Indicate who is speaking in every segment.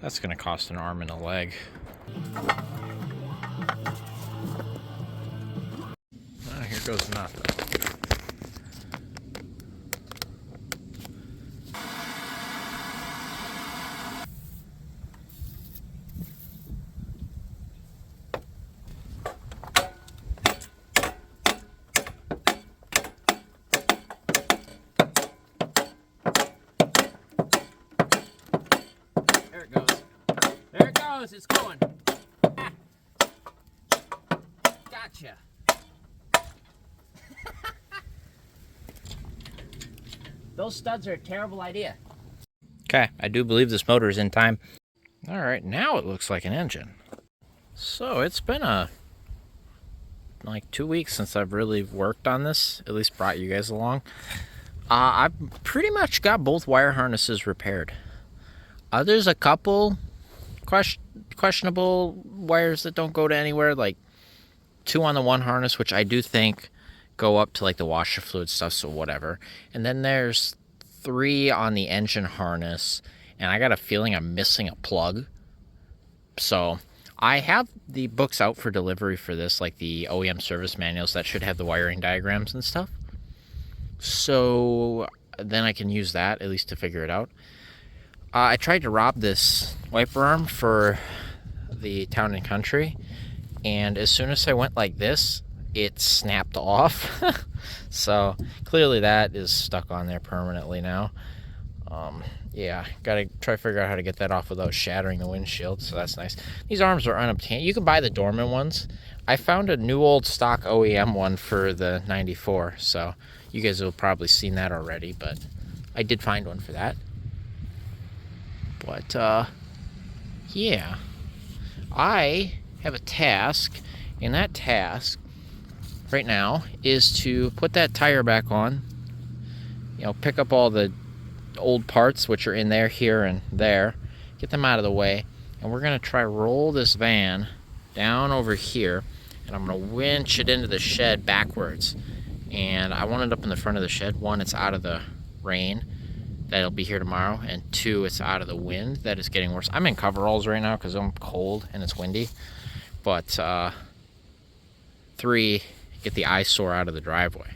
Speaker 1: That's going to cost an arm and a leg. Oh, here goes nothing. There it goes. There it goes. It's going. Ah. Gotcha. Those studs are a terrible idea. Okay, I do believe this motor is in time. All right, now it looks like an engine. So it's been like 2 weeks since I've really worked on this, at least brought you guys along. I've pretty much got both wire harnesses repaired. There's a couple questionable wires that don't go to anywhere, like 2 on the one harness, which I do think go up to like the washer fluid stuff, so whatever. And then there's 3 on the engine harness, and I got a feeling I'm missing a plug. So I have the books out for delivery for this, like the OEM service manuals that should have the wiring diagrams and stuff. So then I can use that at least to figure it out. I tried to rob this wiper arm for the Town and Country, and as soon as I went like this, it snapped off. So clearly that is stuck on there permanently now. Yeah, gotta try to figure out how to get that off without shattering the windshield, so that's nice. These arms are unobtainable. You can buy the Dorman ones. I found a new old stock OEM one for the 94, so you guys have probably seen that already, but I did find one for that. But, yeah. I have a task, and that task right now is to put that tire back on, you know, pick up all the old parts which are in there, here and there, get them out of the way, and we're going to try roll this van down over here, and I'm going to winch it into the shed backwards. And I want it up in the front of the shed. 1, it's out of the rain that'll be here tomorrow, and 2, it's out of the wind that is getting worse. I'm in coveralls right now because I'm cold and it's windy, but 3, get the eyesore out of the driveway.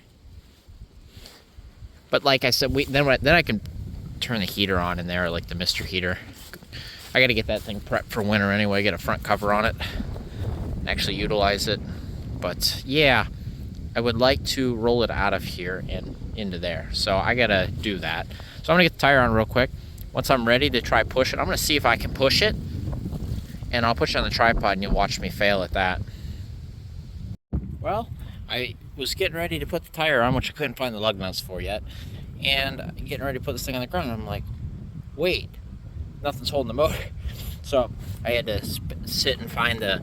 Speaker 1: But like I said, then I can turn the heater on in there, like the Mr. Heater. I got to get that thing prepped for winter anyway, get a front cover on it, actually utilize it. But yeah, I would like to roll it out of here and into there, so I got to do that. So I'm going to get the tire on real quick. Once I'm ready to try push it, I'm going to see if I can push it, and I'll push it on the tripod and you'll watch me fail at that. Well, I was getting ready to put the tire on, which I couldn't find the lug nuts for yet, and getting ready to put this thing on the ground, and I'm like, wait, nothing's holding the motor. So I had to sit and find the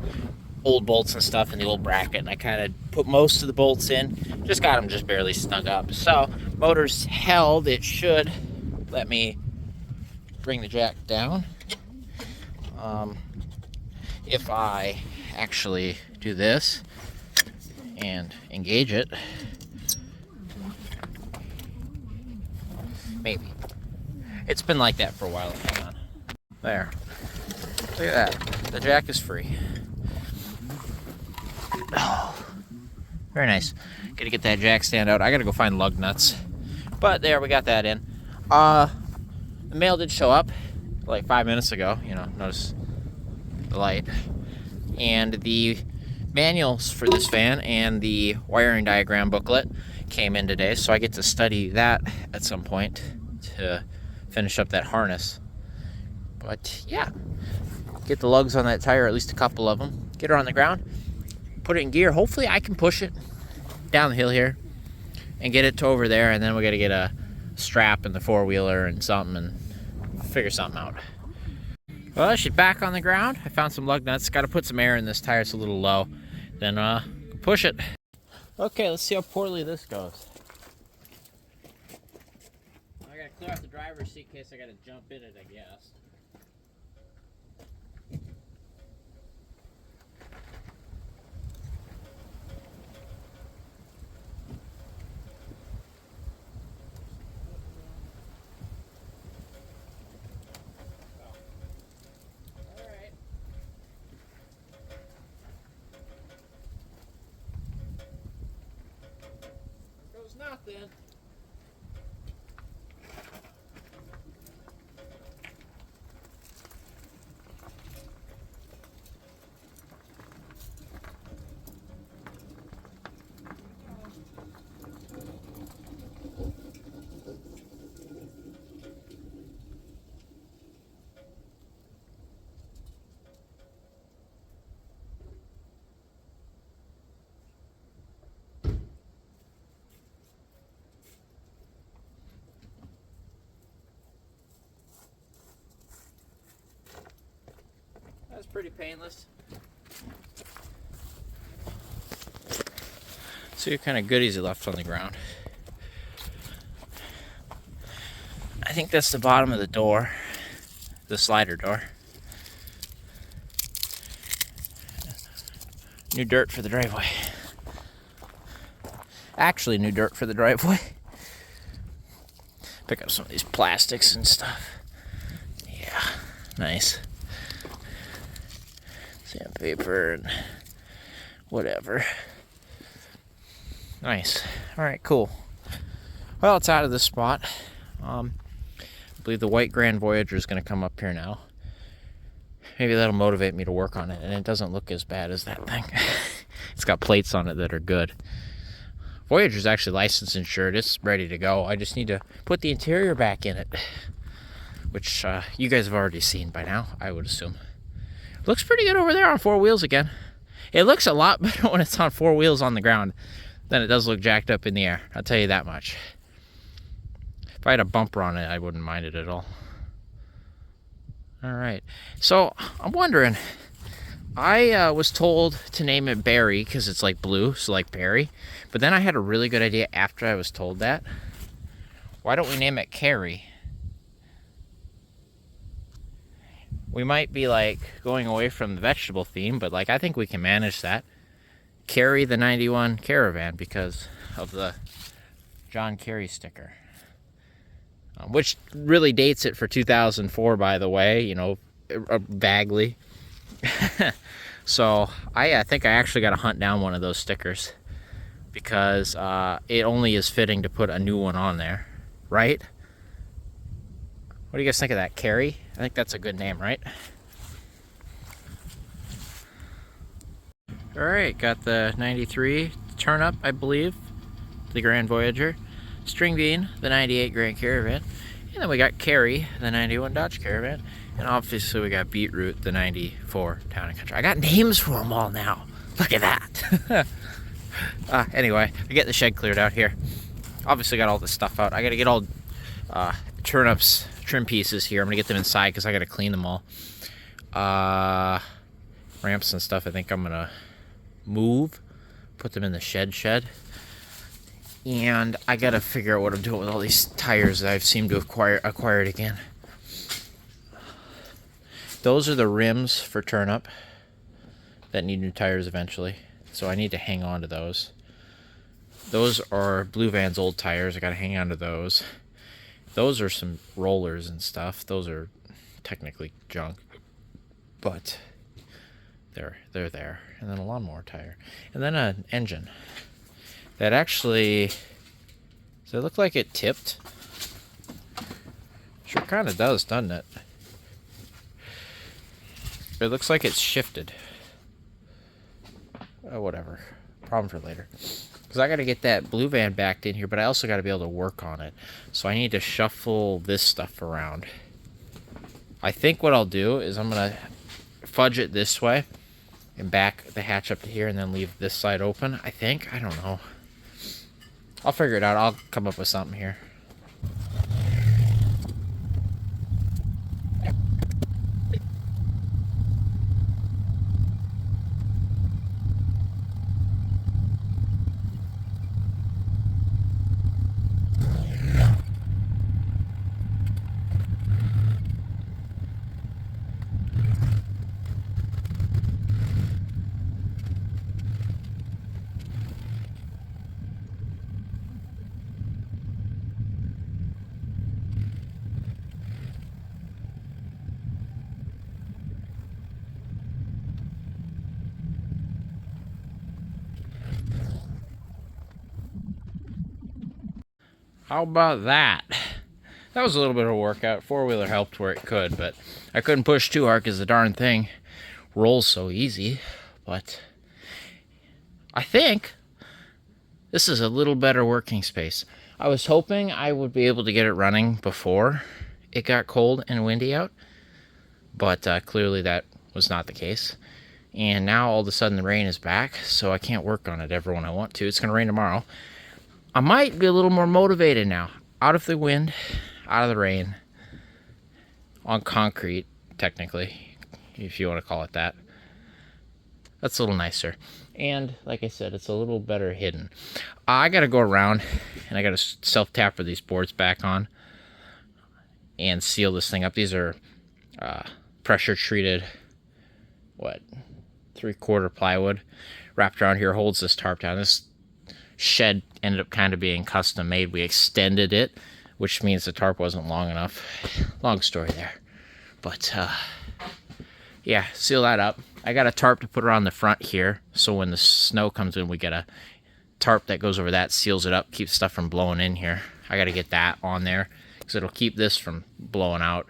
Speaker 1: old bolts and stuff in the old bracket, and I kind of put most of the bolts in, just got them just barely snug up. So motor's held. It should let me bring the jack down. If I actually do this and engage it, maybe. It's been like that for a while. Hang on. There. Look at that. The jack is free. Oh, very nice. Gotta get that jack stand out. I gotta go find lug nuts. But there, we got that in. The mail did show up like 5 minutes ago. You know, notice the light. And the manuals for this van and the wiring diagram booklet came in today, so I get to study that at some point to finish up that harness. But yeah, get the lugs on that tire, at least a couple of them, get her on the ground, put it in gear. Hopefully I can push it down the hill here and get it to over there, and then we got to get a strap in the four-wheeler and something and figure something out. Well, she's back on the ground. I found some lug nuts. Got to put some air in this tire. It's a little low. Then push it. Okay, let's see how poorly this goes. I got to clear out the driver's seat in case I got to jump in it, I guess. Nothing. That's pretty painless. See what kind of goodies he left on the ground. I think that's the bottom of the door, the slider door. New dirt for the driveway. Actually, new dirt for the driveway. Pick up some of these plastics and stuff. Yeah, nice. Sandpaper and whatever. Nice. All right, cool. Well, it's out of this spot. I believe the white Grand Voyager is going to come up here now. Maybe that'll motivate me to work on it, and it doesn't look as bad as that thing. It's got plates on it that are good. Voyager's actually licensed and insured. It's ready to go. I just need to put the interior back in it, which you guys have already seen by now, I would assume. Looks pretty good over there on four wheels again. It looks a lot better when it's on four wheels on the ground than it does look jacked up in the air. I'll tell you that much. If I had a bumper on it, I wouldn't mind it at all. All right. So I'm wondering, I was told to name it Barry because it's like blue, so like Barry. But then I had a really good idea after I was told that. Why don't we name it Carrie? We might be like going away from the vegetable theme, but like I think we can manage that. Carrie the 91 Caravan because of the John Kerry sticker. Which really dates it for 2004, by the way, you know, vaguely. So I think I actually got to hunt down one of those stickers because it only is fitting to put a new one on there, right? What do you guys think of that, Carrie? I think that's a good name, right? All right, got the 93 Turnip, I believe, the Grand Voyager. String Bean, the 98 Grand Caravan. And then we got Carrie, the 91 Dodge Caravan. And obviously we got Beetroot, the 94 Town & Country. I got names for them all now. Look at that. Anyway, I get the shed cleared out here. Obviously got all this stuff out. I got to get all turnips, trim pieces here. I'm going to get them inside because I got to clean them all. Ramps and stuff I think I'm going to move. Put them in the shed. And I gotta figure out what I'm doing with all these tires that I've seemed to have acquired again. Those are the rims for Turnip that need new tires eventually. So I need to hang on to those. Those are Blue Van's old tires. I gotta hang on to those. Those are some rollers and stuff. Those are technically junk. But they're there. And then a lawnmower tire. And then an engine. That actually, does it look like it tipped? Sure kind of does, doesn't it? It looks like it's shifted. Oh, whatever. Problem for later. Because I got to get that Blue Van backed in here, but I also got to be able to work on it. So I need to shuffle this stuff around. I think what I'll do is I'm going to fudge it this way and back the hatch up to here and then leave this side open, I think. I don't know. I'll figure it out. I'll come up with something here. How about that? That was a little bit of a workout. Four-wheeler helped where it could, but I couldn't push too hard because the darn thing rolls so easy. But I think this is a little better working space. I was hoping I would be able to get it running before it got cold and windy out, but clearly that was not the case. And now all of a sudden the rain is back, so I can't work on it ever when I want to. It's going to rain tomorrow. I might be a little more motivated now. Out of the wind, out of the rain, on concrete, technically, if you want to call it that. That's a little nicer. And like I said, it's a little better hidden. I got to go around and I got to self-tapper these boards back on and seal this thing up. These are pressure treated, 3/4 plywood wrapped around here, holds this tarp down. This shed ended up kind of being custom made. We extended it, which means the tarp wasn't long enough. Long story there. But yeah, seal that up. I got a tarp to put around the front here, so when the snow comes in, we get a tarp that goes over that, seals it up, keeps stuff from blowing in here. I got to get that on there because it'll keep this from blowing out,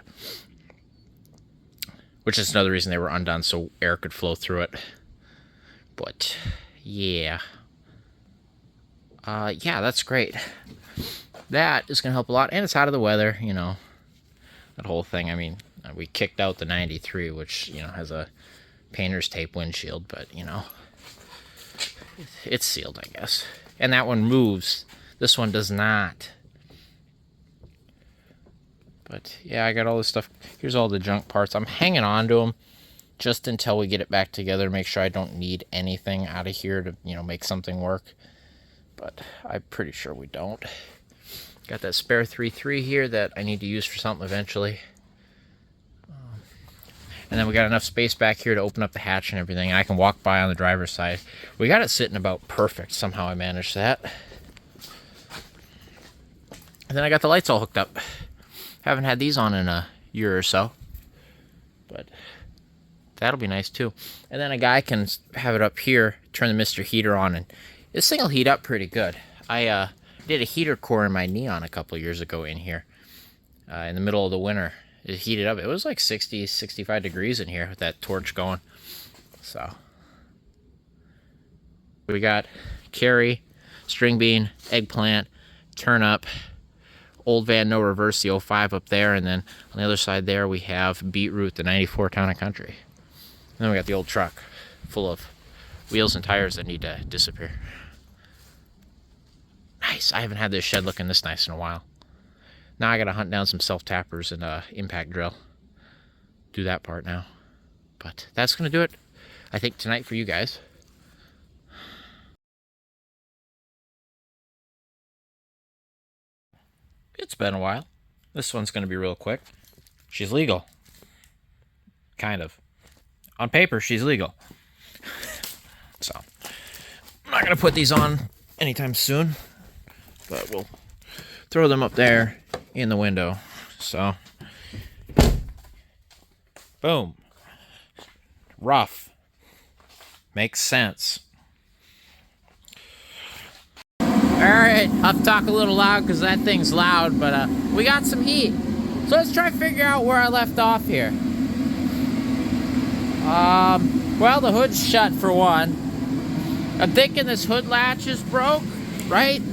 Speaker 1: which is another reason they were undone, so air could flow through it. But yeah, that's great. That is gonna help a lot, and it's out of the weather, you know, that whole thing. I mean, we kicked out the 93, which, you know, has a painter's tape windshield, but, you know, it's sealed, I guess. And that one moves. This one does not. But yeah, I got all this stuff. Here's all the junk parts. I'm hanging on to them just until we get it back together, make sure I don't need anything out of here to, you know, make something work. But I'm pretty sure we don't. Got that spare 3.3 here that I need to use for something eventually. And then we got enough space back here to open up the hatch and everything, and I can walk by on the driver's side. We got it sitting about perfect. Somehow I managed that. And then I got the lights all hooked up. Haven't had these on in a year or so, but that'll be nice too. And then a guy can have it up here, turn the Mr. Heater on, and this thing will heat up pretty good. I did a heater core in my Neon a couple years ago in here, in the middle of the winter. It heated up. It was like 60, 65 degrees in here with that torch going. So we got carry, string bean, eggplant, turnip, old van no reverse, the 05 up there, and then on the other side there we have beetroot, the 94 Town and Country. And then we got the old truck full of wheels and tires that need to disappear. Nice. I haven't had this shed looking this nice in a while. Now I gotta hunt down some self-tappers and impact drill. Do that part now. But that's gonna do it, I think, tonight for you guys. It's been a while. This one's gonna be real quick. She's legal. Kind of. On paper, she's legal. So, I'm not gonna put these on anytime soon, but we'll throw them up there in the window. So, boom. Rough. Makes sense. Alright, I'll have to talk a little loud because that thing's loud, but we got some heat. So let's try to figure out where I left off here. Well, the hood's shut for one. I'm thinking this hood latch is broke, right?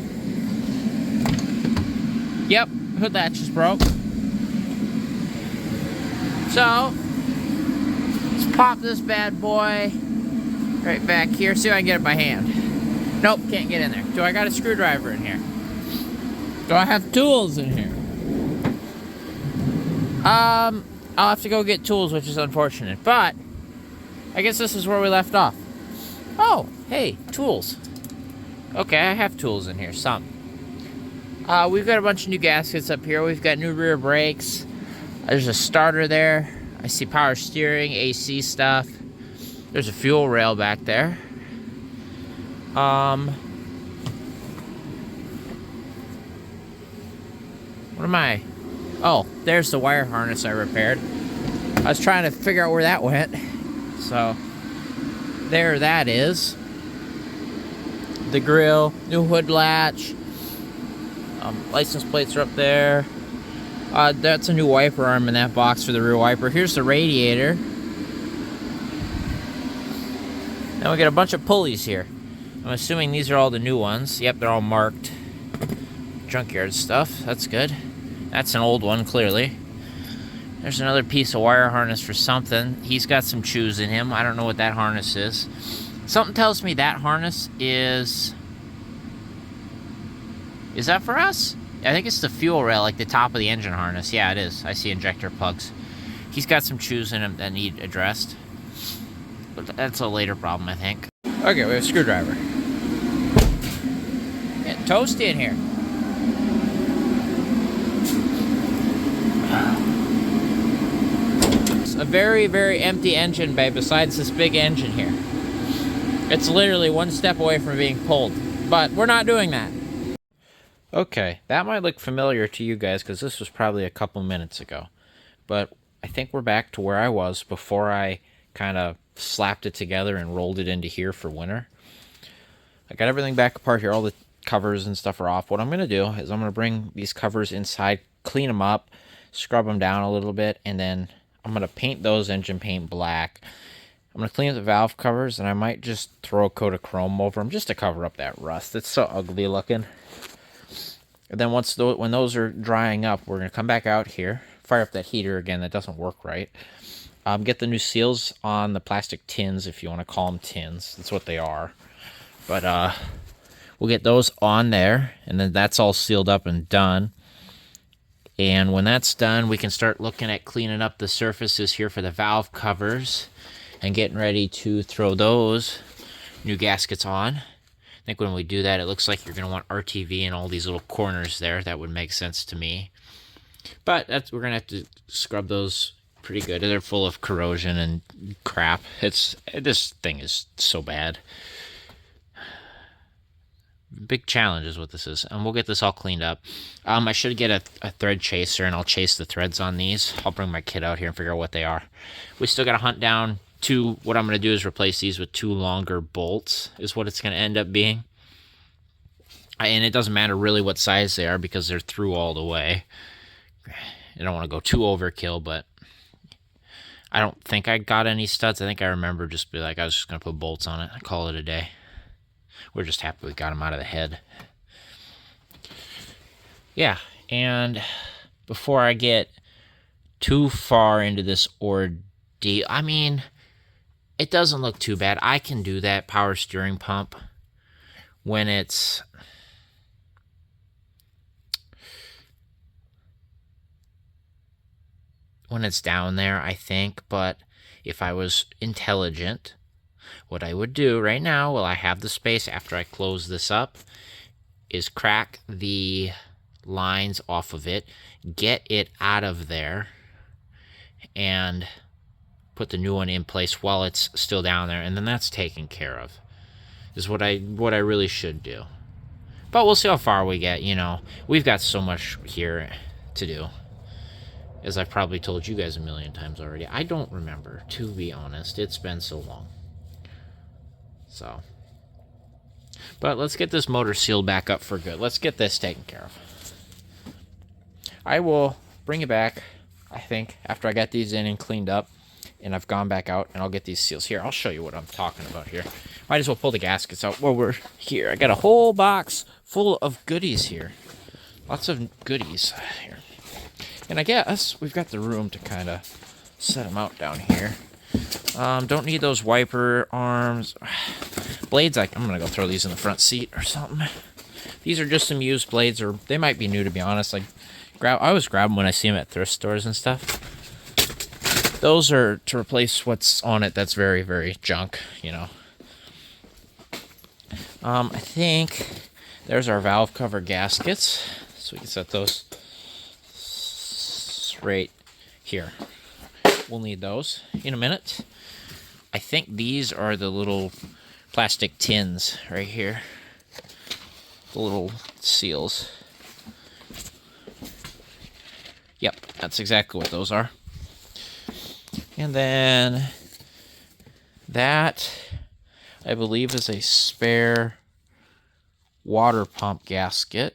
Speaker 1: Yep, hood latch is broke. So, let's pop this bad boy right back here. See if I can get it by hand. Nope, can't get in there. Do I got a screwdriver in here? Do I have tools in here? I'll have to go get tools, which is unfortunate. But, I guess this is where we left off. Oh, hey, tools. Okay, I have tools in here, some. We've got a bunch of new gaskets up here. We've got new rear brakes. There's a starter there. I see power steering, AC stuff. There's a fuel rail back there. What am I? Oh, there's the wire harness I repaired. I was trying to figure out where that went. So, there that is. The grill, new hood latch. License plates are up there. That's a new wiper arm in that box for the rear wiper. Here's the radiator. Now we got a bunch of pulleys here. I'm assuming these are all the new ones. Yep, they're all marked. Junkyard stuff. That's good. That's an old one, clearly. There's another piece of wire harness for something. He's got some chews in him. I don't know what that harness is. Something tells me that harness is... Is that for us? I think it's the fuel rail, like the top of the engine harness. Yeah, it is. I see injector plugs. He's got some chews in him that need addressed. But that's a later problem, I think. Okay, we have a screwdriver. Getting toasty in here. It's a very, very empty engine bay besides this big engine here. It's literally one step away from being pulled. But we're not doing that. Okay, that might look familiar to you guys because this was probably a couple minutes ago. But I think we're back to where I was before I kind of slapped it together and rolled it into here for winter. I got everything back apart here. All the covers and stuff are off. What I'm going to do is I'm going to bring these covers inside, clean them up, scrub them down a little bit, and then I'm going to paint those engine paint black. I'm going to clean up the valve covers, and I might just throw a coat of chrome over them just to cover up that rust. It's so ugly looking. And then when those are drying up, we're going to come back out here, fire up that heater again. That doesn't work right. Get the new seals on the plastic tins, if you want to call them tins. That's what they are. But we'll get those on there, and then that's all sealed up and done. And when that's done, we can start looking at cleaning up the surfaces here for the valve covers and getting ready to throw those new gaskets on. I think when we do that, it looks like you're going to want RTV in all these little corners there. That would make sense to me. But we're going to have to scrub those pretty good. They're full of corrosion and crap. This thing is so bad. Big challenge is what this is. And we'll get this all cleaned up. I should get a thread chaser, and I'll chase the threads on these. I'll bring my kit out here and figure out what they are. We still got to hunt down what I'm going to do is replace these with 2 longer bolts, is what it's going to end up being. And it doesn't matter really what size they are because they're through all the way. I don't want to go too overkill, but I don't think I got any studs. I think I remember just be like, I was just going to put bolts on it and call it a day. We're just happy we got them out of the head. Yeah, and before I get too far into this ordeal, I mean, it doesn't look too bad. I can do that power steering pump when it's down there, I think. But if I was intelligent, what I would do right now, while I have the space after I close this up, is crack the lines off of it, get it out of there, and put the new one in place while it's still down there, and then that's taken care of. Is what I really should do. But we'll see how far we get, you know. We've got so much here to do. As I've probably told you guys a million times already. I don't remember, to be honest. It's been so long. So. But let's get this motor sealed back up for good. Let's get this taken care of. I will bring it back, I think, after I got these in and cleaned up. And I've gone back out, and I'll get these seals. Here, I'll show you what I'm talking about here. Might as well pull the gaskets out while we're here. I got a whole box full of goodies here. Lots of goodies here. And I guess we've got the room to kind of set them out down here. Don't need those wiper arms. Blades, I'm going to go throw these in the front seat or something. These are just some used blades, or they might be new, to be honest. I always grab them when I see them at thrift stores and stuff. Those are to replace what's on it that's very, very junk, you know. I think there's our valve cover gaskets. So we can set those right here. We'll need those in a minute. I think these are the little plastic tins right here. The little seals. Yep, that's exactly what those are. And then that, I believe, is a spare water pump gasket.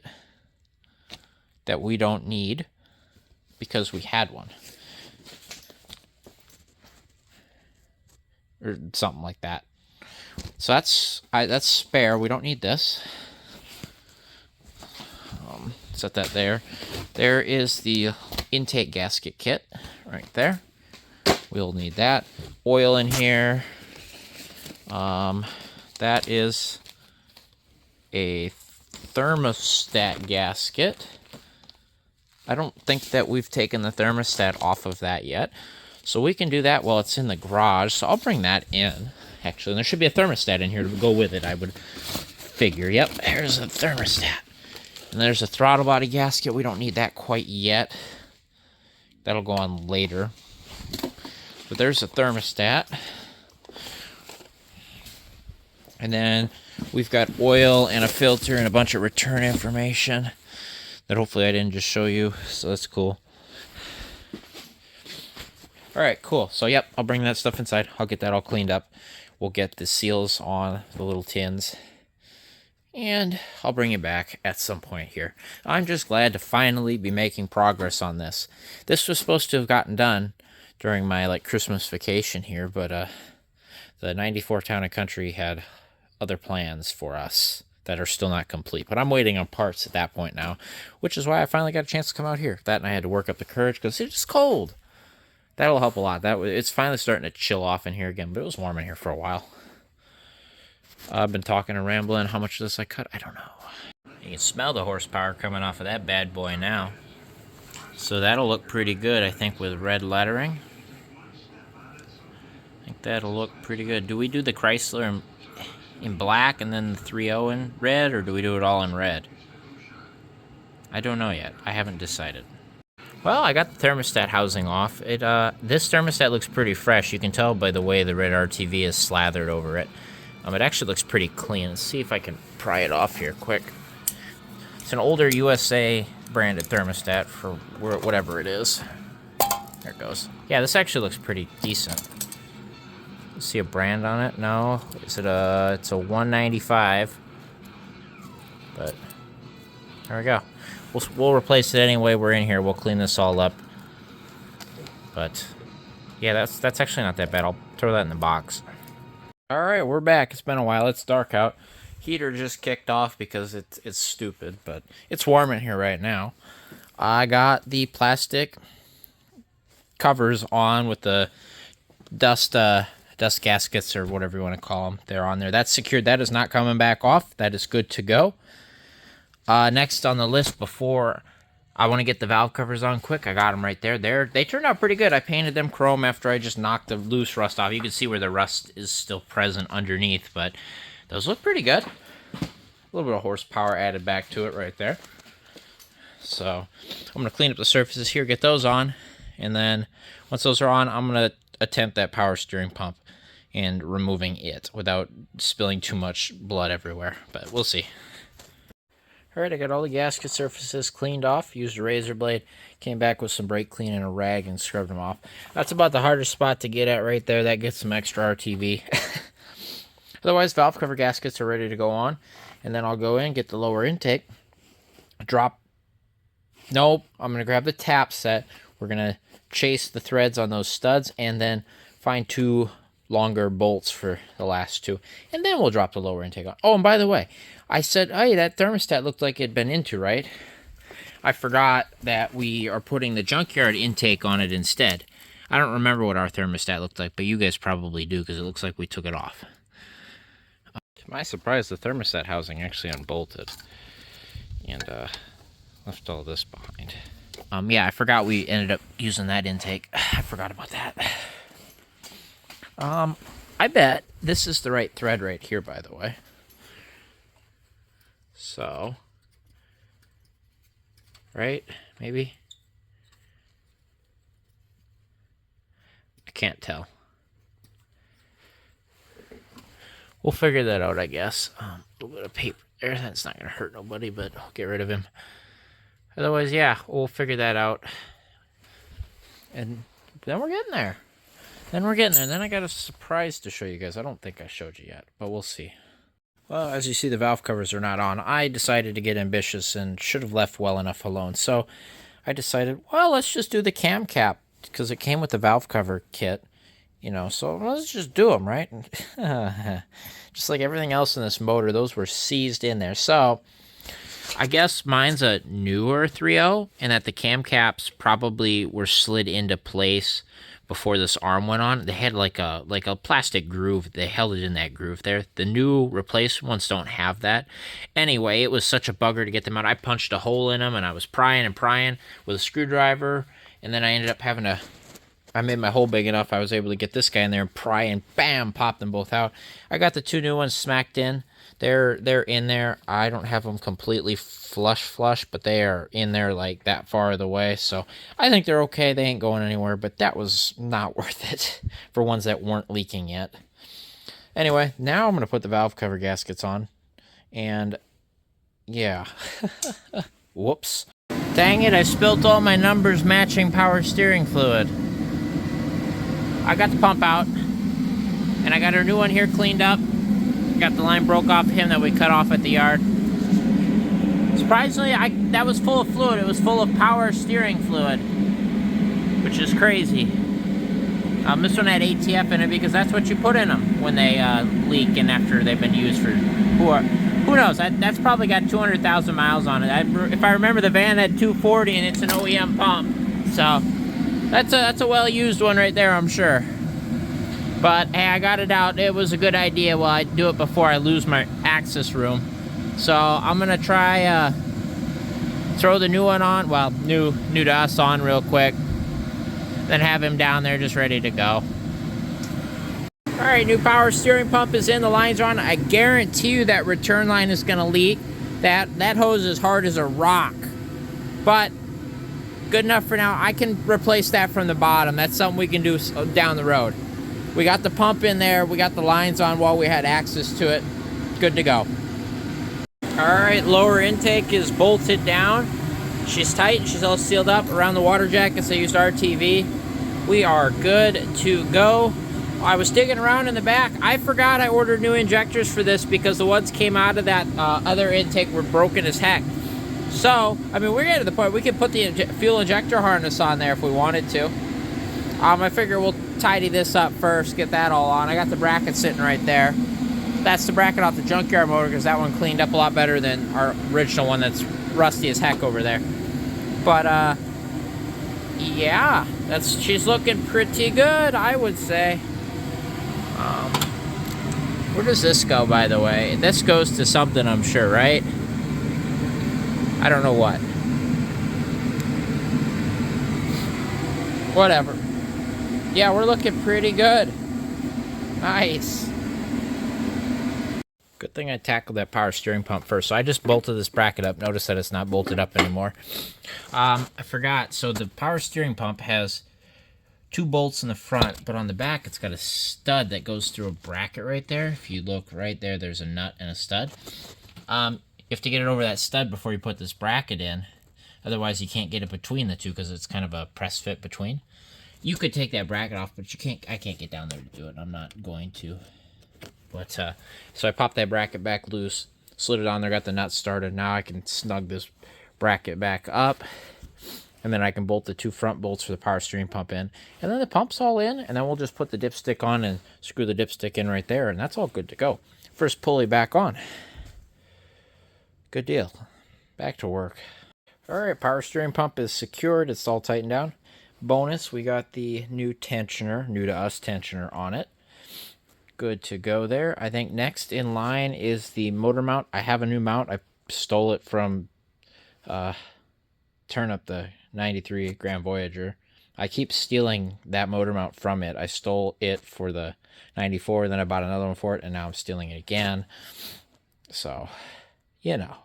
Speaker 1: that we don't need because we had one. Or something like that. So that's spare. We don't need this. Set that there. There is the intake gasket kit right there. We'll need that. Oil in here. That is a thermostat gasket. I don't think that we've taken the thermostat off of that yet. So we can do that while it's in the garage. So I'll bring that in, actually. And there should be a thermostat in here to go with it, I would figure. Yep, there's a thermostat. And there's a throttle body gasket. We don't need that quite yet. That'll go on later. But there's a thermostat. And then we've got oil and a filter and a bunch of return information that hopefully I didn't just show you. So that's cool. All right, cool. So, yep, I'll bring that stuff inside. I'll get that all cleaned up. We'll get the seals on the little tins. And I'll bring it back at some point here. I'm just glad to finally be making progress on this. This was supposed to have gotten done during my Christmas vacation here, but the 94 Town and Country had other plans for us that are still not complete. But I'm waiting on parts at that point now, which is why I finally got a chance to come out here. That and I had to work up the courage because it's just cold. That'll help a lot. It's finally starting to chill off in here again, but it was warm in here for a while. I've been talking and rambling. How much of this I cut? I don't know. You can smell the horsepower coming off of that bad boy now. So that'll look pretty good, I think, with red lettering. I think that'll look pretty good. Do we do the Chrysler in black and then the 3.0 in red, or do we do it all in red? I don't know yet. I haven't decided. Well, I got the thermostat housing off. This thermostat looks pretty fresh. You can tell by the way the red RTV is slathered over it. It actually looks pretty clean. Let's see if I can pry it off here quick. It's an older USA branded thermostat for whatever it is. There it goes. Yeah, this actually looks pretty decent. See a brand on it? No. Is it it's a 195. But there we go. We'll replace it anyway. We're in here. We'll clean this all up. But yeah, that's actually not that bad. I'll throw that in the box. All right, we're back. It's been a while. It's dark out. Heater just kicked off because it's stupid, but it's warm in here right now. I got the plastic covers on with the dust gaskets or whatever you want to call them. They're on there. That's secured. That is not coming back off. That is good to go. Next on the list, before I want to get the valve covers on quick, I got them right there. They turned out pretty good. I painted them chrome after I just knocked the loose rust off. You can see where the rust is still present underneath, but those look pretty good. A little bit of horsepower added back to it right there. So I'm going to clean up the surfaces here, get those on, and then once those are on, I'm going to attempt that power steering pump and removing it without spilling too much blood everywhere, but we'll see. Alright, I got all the gasket surfaces cleaned off, used a razor blade, came back with some brake clean and a rag and scrubbed them off. That's about the hardest spot to get at right there. That gets some extra RTV. Otherwise, valve cover gaskets are ready to go on. And then I'll go in, get the lower intake, drop. Nope, I'm going to grab the tap set. We're going to chase the threads on those studs and then find two longer bolts for the last two. And then we'll drop the lower intake on. Oh, and by the way, I said, hey, that thermostat looked like it had been into, right? I forgot that we are putting the junkyard intake on it instead. I don't remember what our thermostat looked like, but you guys probably do because it looks like we took it off. To my surprise, the thermostat housing actually unbolted and left all this behind. Yeah, I forgot we ended up using that intake. I forgot about that. I bet this is the right thread right here, by the way. So, right? Maybe? I can't tell. We'll figure that out, I guess. A little bit of paper there. That's not going to hurt nobody, but I'll get rid of him. Otherwise, yeah, we'll figure that out. And then we're getting there. Then I got a surprise to show you guys. I don't think I showed you yet, but we'll see. Well, as you see, the valve covers are not on. I decided to get ambitious and should have left well enough alone. So I decided, well, let's just do the cam cap because it came with the valve cover kit, you know, so let's just do them, right? Just like everything else in this motor, those were seized in there. So I guess mine's a newer 3.0 and that the cam caps probably were slid into place before this arm went on. They had like a plastic groove. They held it in that groove there. The new replaced ones don't have that. Anyway, it was such a bugger to get them out. I punched a hole in them and I was prying and prying with a screwdriver, and then I ended up having to, I made my hole big enough I was able to get this guy in there and pry and bam, pop them both out. I got the two new ones smacked in. They're in there. I don't have them completely flush, but they are in there like that far of the way. So I think they're okay. They ain't going anywhere, but that was not worth it for ones that weren't leaking yet. Anyway, now I'm going to put the valve cover gaskets on. And yeah. Whoops. Dang it, I spilt all my numbers matching power steering fluid. I got the pump out, and I got our new one here cleaned up. Got the line broke off him that we cut off at the yard. Surprisingly, that was full of fluid. It was full of power steering fluid, which is crazy. This one had ATF in it because that's what you put in them when they leak and after they've been used for, who knows? That's probably got 200,000 miles on it. If I remember, the van had 240 and it's an OEM pump. So that's a well-used one right there, I'm sure. But hey, I got it out. It was a good idea. Well, I do it before I lose my access room. So I'm gonna try throw the new one on. Well, new to us on real quick. Then have him down there just ready to go. All right, new power steering pump is in. The lines are on. I guarantee you that return line is gonna leak. That hose is hard as a rock. But good enough for now. I can replace that from the bottom. That's something we can do down the road. We got the pump in there. We got the lines on while we had access to it. Good to go. All right, lower intake is bolted down. She's tight. She's all sealed up around the water jackets. I used RTV. We are good to go. I was digging around in the back. I forgot I ordered new injectors for this because the ones came out of that other intake were broken as heck. So, I mean, we're getting to the point we can put the fuel injector harness on there if we wanted to. I figure we'll tidy this up first, get that all on. I got the bracket sitting right there. That's the bracket off the junkyard motor because that one cleaned up a lot better than our original one that's rusty as heck over there. But, yeah, she's looking pretty good, I would say. Where does this go, by the way? This goes to something, I'm sure, right? I don't know what. Whatever. Yeah, we're looking pretty good. Nice. Good thing I tackled that power steering pump first. So I just bolted this bracket up. Notice that it's not bolted up anymore. I forgot. So the power steering pump has 2 bolts in the front, but on the back it's got a stud that goes through a bracket right there. If you look right there, there's a nut and a stud. You have to get it over that stud before you put this bracket in. Otherwise, you can't get it between the two because it's kind of a press fit between. You could take that bracket off, but you can't. I can't get down there to do it. I'm not going to. But so I popped that bracket back loose, slid it on there, got the nuts started. Now I can snug this bracket back up, and then I can bolt the 2 front bolts for the power steering pump in, and then the pump's all in, and then we'll just put the dipstick on and screw the dipstick in right there, and that's all good to go. First pulley back on. Good deal. Back to work. All right, power steering pump is secured. It's all tightened down. Bonus, we got the new tensioner, new to us tensioner on it. Good to go there. I think next in line is the motor mount. I have a new mount. I stole it from Turn Up, the 93 Grand Voyager. I keep stealing that motor mount from it. I stole it for the 94, then I bought another one for it, and now I'm stealing it again. So, you know.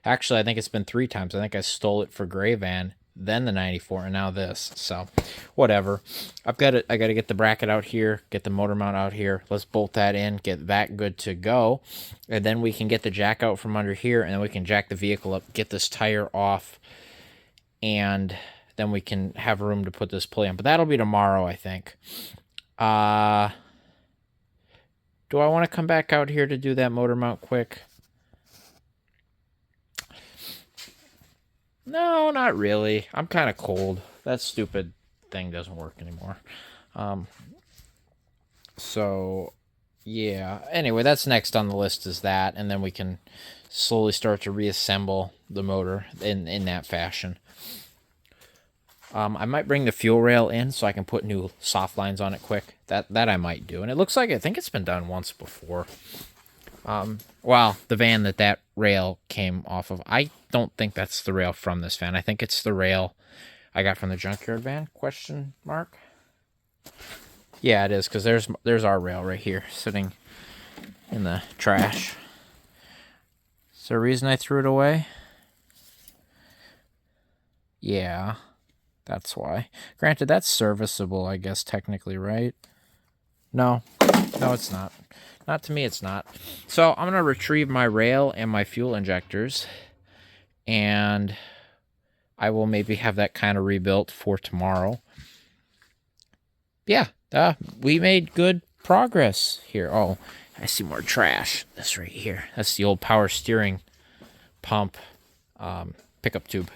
Speaker 1: Actually, I think it's been 3 times. I think I stole it for Gray Van, then the 94, and now this. So, whatever. I got to get the bracket out here, get the motor mount out here. Let's bolt that in, get that good to go. And then we can get the jack out from under here, and then we can jack the vehicle up, get this tire off, and then we can have room to put this pulley on. But that'll be tomorrow, I think. Do I want to come back out here to do that motor mount quick? No, not really. I'm kind of cold. That stupid thing doesn't work anymore. So, yeah. Anyway, that's next on the list is that, and then we can slowly start to reassemble the motor in that fashion. I might bring the fuel rail in so I can put new soft lines on it quick. That I might do. And it looks like I think it's been done once before. Well, the van that rail came off of, I don't think that's the rail from this van. I think it's the rail I got from the junkyard van, question mark. Yeah, it is, because there's our rail right here sitting in the trash. Is there a reason I threw it away? Yeah, that's why. Granted, that's serviceable, I guess, technically, right? No, it's not. Not to me, it's not. So I'm going to retrieve my rail and my fuel injectors, and I will maybe have that kind of rebuilt for tomorrow. Yeah, we made good progress here. Oh, I see more trash. This right here. That's the old power steering pump pickup tube.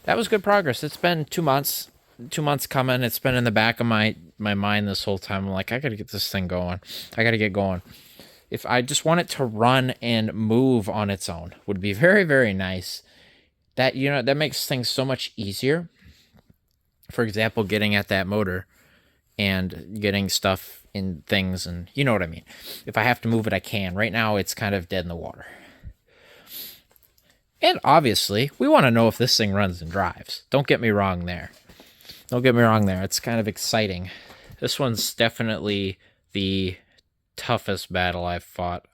Speaker 1: That was good progress. It's been 2 months. 2 months coming. It's been in the back of my mind this whole time. I'm like, I got to get this thing going. I got to get going. If I just want it to run and move on its own, would be very, very nice. That, that makes things so much easier. For example, getting at that motor and getting stuff in things, and you know what I mean. If I have to move it, I can. Right now, it's kind of dead in the water. And obviously, we want to know if this thing runs and drives. Don't get me wrong there. It's kind of exciting. This one's definitely the toughest battle I've fought,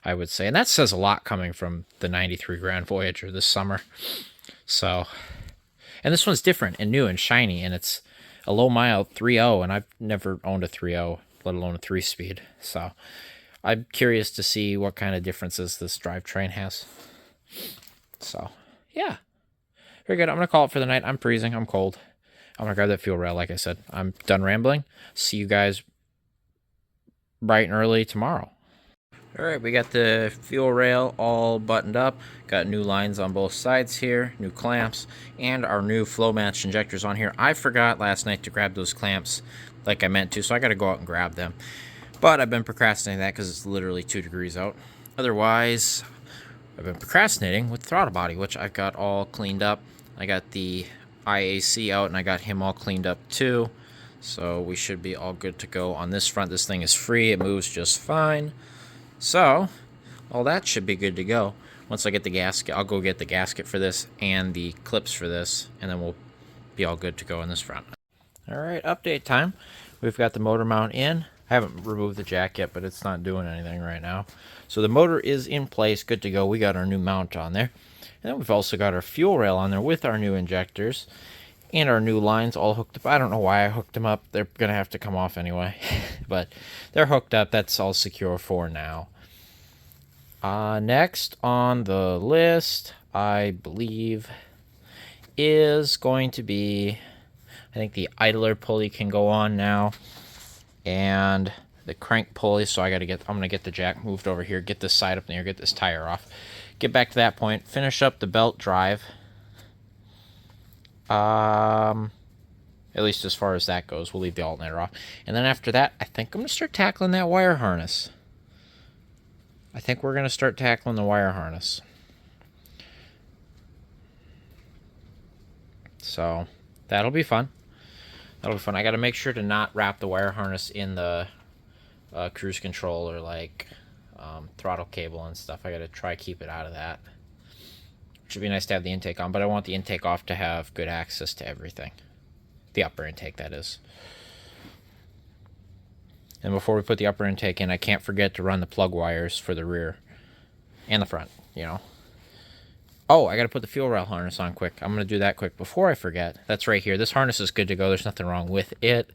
Speaker 1: I would say. And that says a lot coming from the 93 Grand Voyager this summer. So, and this one's different and new and shiny, and it's a low mile 3.0, and I've never owned a 3.0, let alone a 3-speed. So I'm curious to see what kind of differences this drivetrain has. So, yeah. Very good. I'm going to call it for the night. I'm freezing. I'm cold. I'm going to grab that fuel rail, like I said. I'm done rambling. See you guys bright and early tomorrow. All right, we got the fuel rail all buttoned up. Got new lines on both sides here, new clamps, and our new flow match injectors on here. I forgot last night to grab those clamps like I meant to, so I got to go out and grab them. But I've been procrastinating that because it's literally 2 degrees out. Otherwise, I've been procrastinating with throttle body, which I've got all cleaned up. I got the IAC out, and I got him all cleaned up too. So we should be all good to go on this front. This thing is free. It moves just fine. So, all that should be good to go. Once I get the gasket, I'll go get the gasket for this and the clips for this, and then we'll be all good to go on this front. All right, update time. We've got the motor mount in. I haven't removed the jack yet, but it's not doing anything right now. So the motor is in place, good to go. We got our new mount on there. And then we've also got our fuel rail on there with our new injectors and our new lines all hooked up. I don't know why I hooked them up. They're going to have to come off anyway. But they're hooked up. That's all secure for now. Next on the list, I believe, is going to be, I think the idler pulley can go on now, and the crank pulley. So I'm gonna get the jack moved over here, get this side up in here, get this tire off, get back to that point, finish up the belt drive. At least as far as that goes, we'll leave the alternator off, and then after that, I think I'm gonna start tackling that wire harness. I think we're going to start tackling the wire harness. So, that'll be fun. I got to make sure to not wrap the wire harness in the cruise control or like throttle cable and stuff. I got to try keep it out of that. It should be nice to have the intake on, but I want the intake off to have good access to everything. The upper intake, that is. And before we put the upper intake in, I can't forget to run the plug wires for the rear and the front, Oh, I got to put the fuel rail harness on quick. I'm going to do that quick before I forget. That's right here. This harness is good to go. There's nothing wrong with it.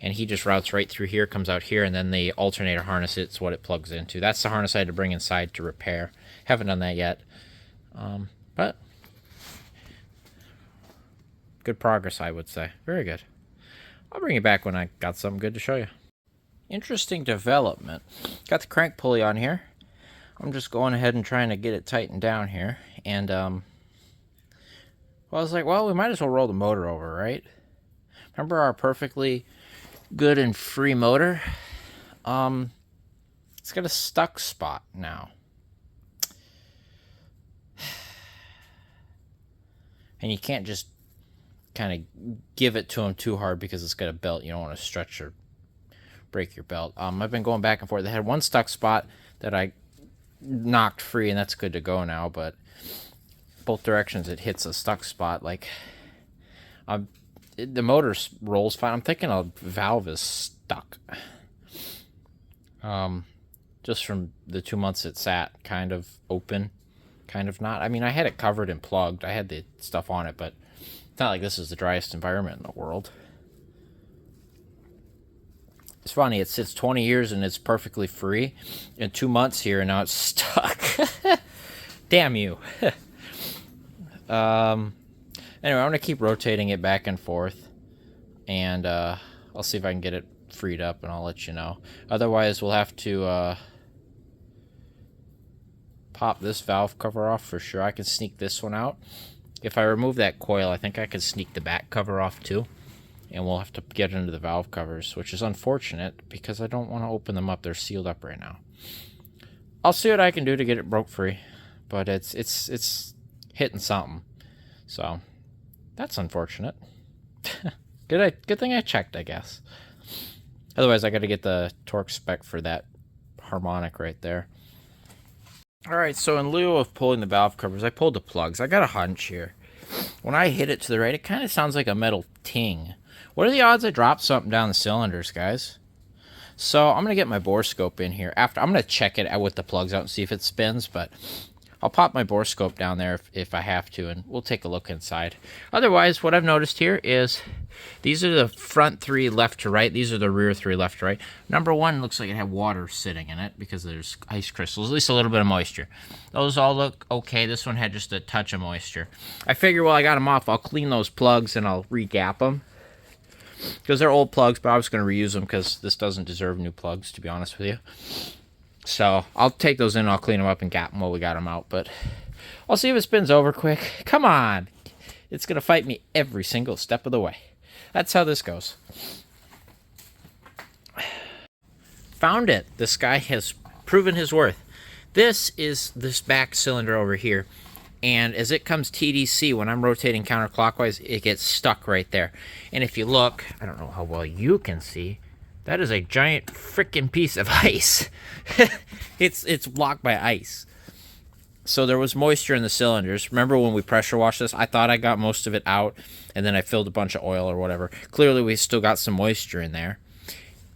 Speaker 1: And he just routes right through here, comes out here, and then the alternator harness, it's what it plugs into. That's the harness I had to bring inside to repair. Haven't done that yet. But good progress, I would say. Very good. I'll bring you back when I got something good to show you. Interesting development. Got the crank pulley on here. I'm just going ahead and trying to get it tightened down here. And, well, I was like, well, we might as well roll the motor over, right? Remember our perfectly good and free motor? It's got a stuck spot now. And you can't just kind of give it to them too hard because it's got a belt. You don't want to stretch or break your belt. I've been going back and forth. They had one stuck spot that I knocked free, and that's good to go now, but both directions it hits a stuck spot. Like, the motor rolls fine. I'm thinking a valve is stuck. Just from the 2 months it sat kind of open, kind of not. I mean, I had it covered and plugged. I had the stuff on it, but it's not like this is the driest environment in the world. It's funny, it sits 20 years and it's perfectly free. In 2 months here, and now it's stuck. Damn you. Anyway, I'm going to keep rotating it back and forth. And I'll see if I can get it freed up, and I'll let you know. Otherwise, we'll have to pop this valve cover off for sure. I can sneak this one out. If I remove that coil, I think I can sneak the back cover off too. And we'll have to get into the valve covers, which is unfortunate because I don't want to open them up. They're sealed up right now. I'll see what I can do to get it broke free, but it's hitting something. So that's unfortunate. Good thing I checked, I guess. Otherwise, I got to get the torque spec for that harmonic right there. All right, so in lieu of pulling the valve covers, I pulled the plugs. I got a hunch here. When I hit it to the right, it kind of sounds like a metal ting. What are the odds I drop something down the cylinders, guys? So I'm going to get my bore scope in here. I'm going to check it out with the plugs out and see if it spins, but I'll pop my bore scope down there if I have to, and we'll take a look inside. Otherwise, what I've noticed here is these are the front three left to right. These are the rear three left to right. Number one looks like it had water sitting in it because there's ice crystals, at least a little bit of moisture. Those all look okay. This one had just a touch of moisture. I figure while I got them off, I'll clean those plugs and I'll re-gap them. Because they're old plugs, but I was going to reuse them because this doesn't deserve new plugs, to be honest with you. So I'll take those in, I'll clean them up and gap them while we got them out. But I'll see if it spins over quick. Come on. It's going to fight me every single step of the way. That's how this goes. Found it. This guy has proven his worth. This is this back cylinder over here. And as it comes TDC, when I'm rotating counterclockwise, it gets stuck right there. And if you look, I don't know how well you can see, that is a giant freaking piece of ice. It's blocked by ice. So there was moisture in the cylinders. Remember when we pressure washed this? I thought I got most of it out, and then I filled a bunch of oil or whatever. Clearly, we still got some moisture in there.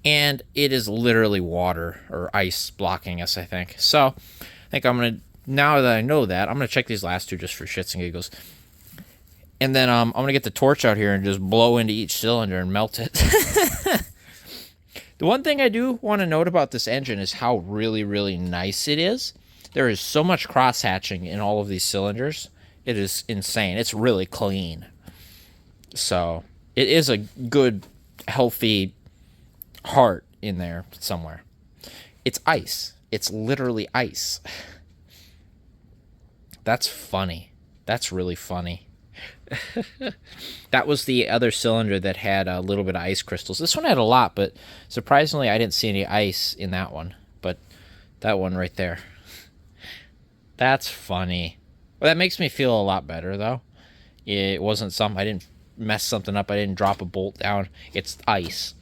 Speaker 1: And it is literally water or ice blocking us, I think. So I think I'm going to, now that I know that, I'm going to check these last two just for shits and giggles. And then I'm going to get the torch out here and just blow into each cylinder and melt it. The one thing I do want to note about this engine is how really, really nice it is. There is so much cross-hatching in all of these cylinders. It is insane. It's really clean. So it is a good, healthy heart in there somewhere. It's ice. It's literally ice. That's funny. That's really funny. That was the other cylinder that had a little bit of ice crystals. This one had a lot, but surprisingly I didn't see any ice in that one. But that one right there. That's funny. Well, that makes me feel a lot better, though. It wasn't something, I didn't mess something up. I didn't drop a bolt down. It's ice.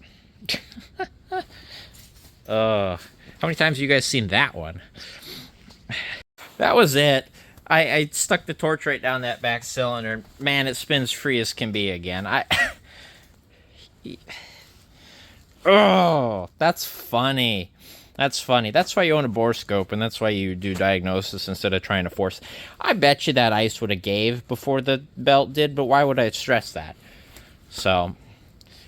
Speaker 1: How many times have you guys seen that one? That was it. I stuck the torch right down that back cylinder. Man, it spins free as can be again. Oh, that's funny. That's funny. That's why you own a bore scope, and that's why you do diagnosis instead of trying to force. I bet you that ice would have gave before the belt did, but why would I stress that? So,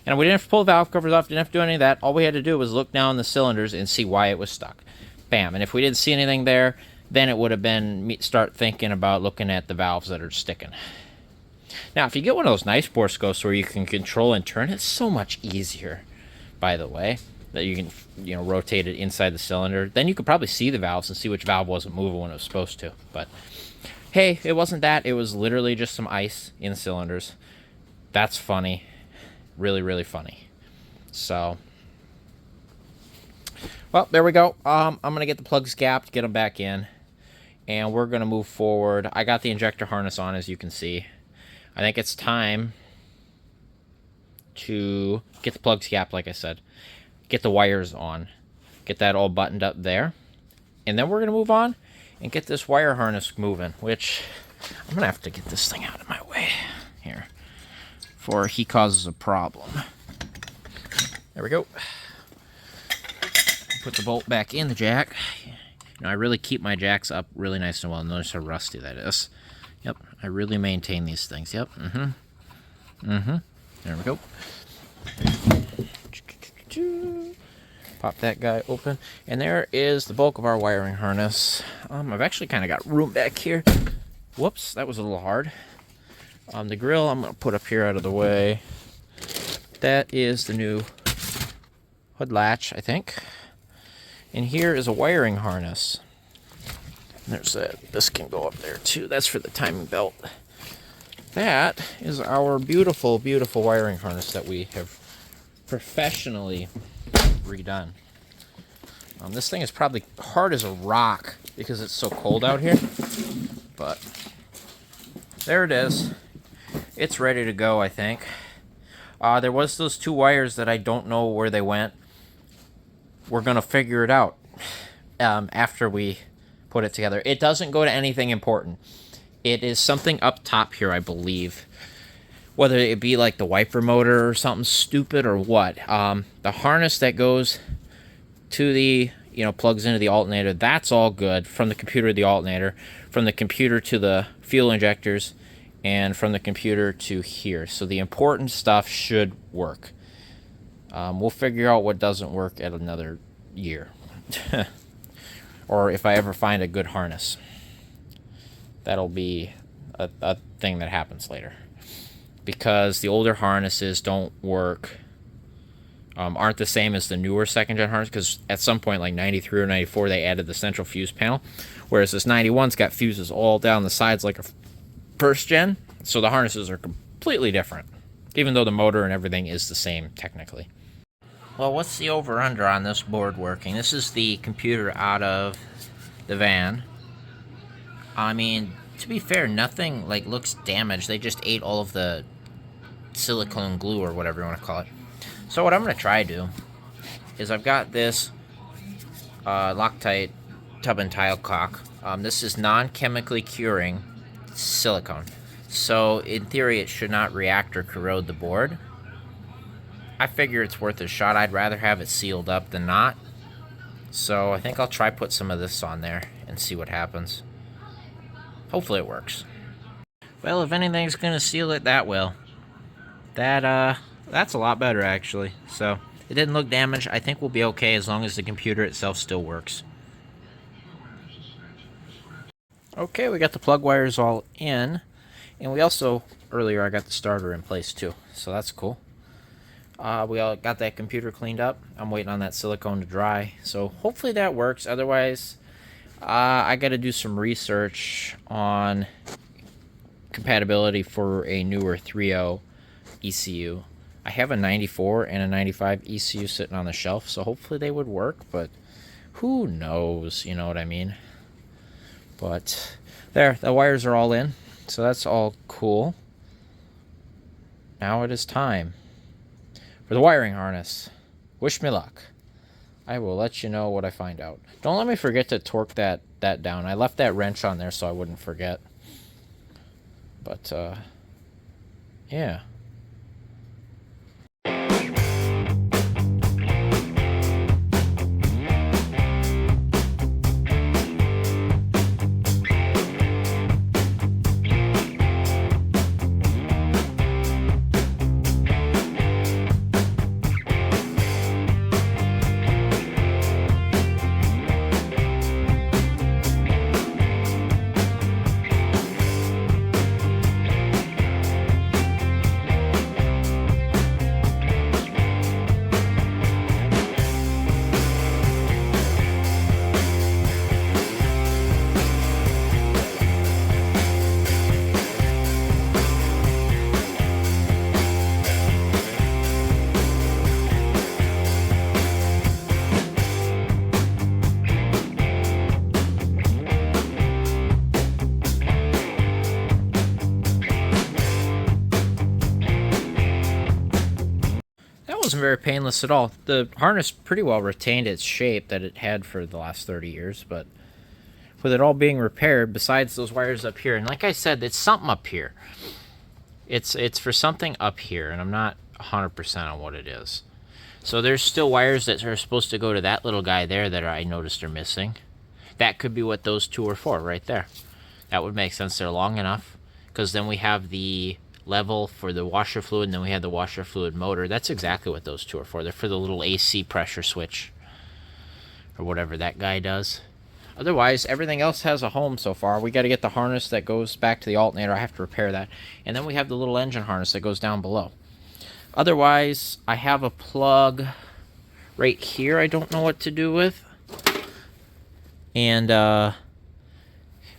Speaker 1: and we didn't have to pull the valve covers off, didn't have to do any of that. All we had to do was look down the cylinders and see why it was stuck. Bam. And if we didn't see anything there, then it would have been start thinking about looking at the valves that are sticking. Now, if you get one of those nice bore scopes where you can control and turn, it's so much easier, by the way. that you can, rotate it inside the cylinder. Then you could probably see the valves and see which valve wasn't moving when it was supposed to. But hey, it wasn't that. It was literally just some ice in the cylinders. That's funny. Really, really funny. So, well, there we go. I'm going to get the plugs gapped, get them back in, and we're going to move forward. I got the injector harness on, as you can see. I think it's time to get the plugs gapped, like I said. Get the wires on. Get that all buttoned up there. And then we're going to move on and get this wire harness moving, which I'm going to have to get this thing out of my way here before he causes a problem. There we go. Put the bolt back in the jack. I really keep my jacks up really nice and well. Notice how rusty that is. Yep, I really maintain these things. Yep, There we go. Pop that guy open. And there is the bulk of our wiring harness. I've actually kind of got room back here. Whoops, that was a little hard. The grill I'm going to put up here out of the way. That is the new hood latch, I think. And here is a wiring harness. There's that. This can go up there too. That's for the timing belt. That is our beautiful, beautiful wiring harness that we have professionally redone. This thing is probably hard as a rock because it's so cold out here. But there it is. It's ready to go, I think. There was those 2 wires that I don't know where they went. We're going to figure it out after we put it together. It doesn't go to anything important. It is something up top here, I believe. Whether it be like the wiper motor or something stupid or what. The harness that goes to the, plugs into the alternator, that's all good. From the computer to the alternator, from the computer to the fuel injectors, and from the computer to here. So the important stuff should work. We'll figure out what doesn't work at another year. Or if I ever find a good harness. That'll be a thing that happens later. Because the older harnesses don't work, aren't the same as the newer second-gen harness, because at some point, like 93 or 94, they added the central fuse panel, whereas this 91's got fuses all down the sides like a first-gen, so the harnesses are completely different, even though the motor and everything is the same, technically. Well, what's the over-under on this board working? This is the computer out of the van. I mean, to be fair, nothing looks damaged. They just ate all of the silicone glue or whatever you want to call it. So what I'm going to try to do is I've got this Loctite tub and tile caulk. This is non-chemically curing silicone. So in theory, it should not react or corrode the board. I figure it's worth a shot. I'd rather have it sealed up than not. So I think I'll try put some of this on there and see what happens. Hopefully it works. Well, if anything's gonna seal it, that will. That's a lot better, actually. So it didn't look damaged. I think we'll be okay as long as the computer itself still works. Okay, we got the plug wires all in, and we also earlier I got the starter in place too, so that's cool. We all got that computer cleaned up. I'm waiting on that silicone to dry, so hopefully that works. Otherwise, I got to do some research on compatibility for a newer 3.0 ECU. I have a 94 and a 95 ECU sitting on the shelf, so hopefully they would work, but who knows, you know what I mean? But there, the wires are all in, so that's all cool. Now it is time for the wiring harness. Wish me luck. I will let you know what I find out. Don't let me forget to torque that down. I left that wrench on there so I wouldn't forget. But, yeah. wasn't very painless at all. The harness pretty well retained its shape that it had for the last 30 years, but with it all being repaired, besides those wires up here, and like I said, it's something up here. It's for something up here, and I'm not 100% on what it is. So there's still wires that are supposed to go to that little guy there that I noticed are missing. That could be what those two are for, right there. That would make sense. They're long enough, because then we have the level for the washer fluid, and then we have the washer fluid motor. That's exactly what those two are for. They're for the little AC pressure switch, or whatever that guy does. Otherwise, everything else has a home so far. We got to get the harness that goes back to the alternator. I have to repair that. And then we have the little engine harness that goes down below. Otherwise, I have a plug right here I don't know what to do with. And I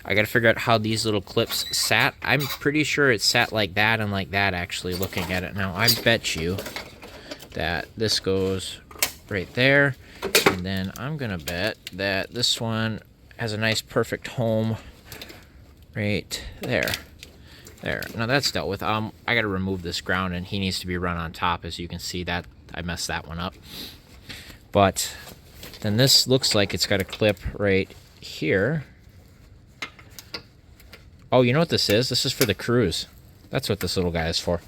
Speaker 1: got to figure out how these little clips sat. I'm pretty sure it sat like that and like that, actually, looking at it now. I bet you that this goes right there. And then I'm going to bet that this one has a nice perfect home right there. There. Now that's dealt with. I got to remove this ground, and he needs to be run on top. As you can see, that I messed that one up. But then this looks like it's got a clip right here. Oh, you know what this is? This is for the cruise. That's what this little guy is for.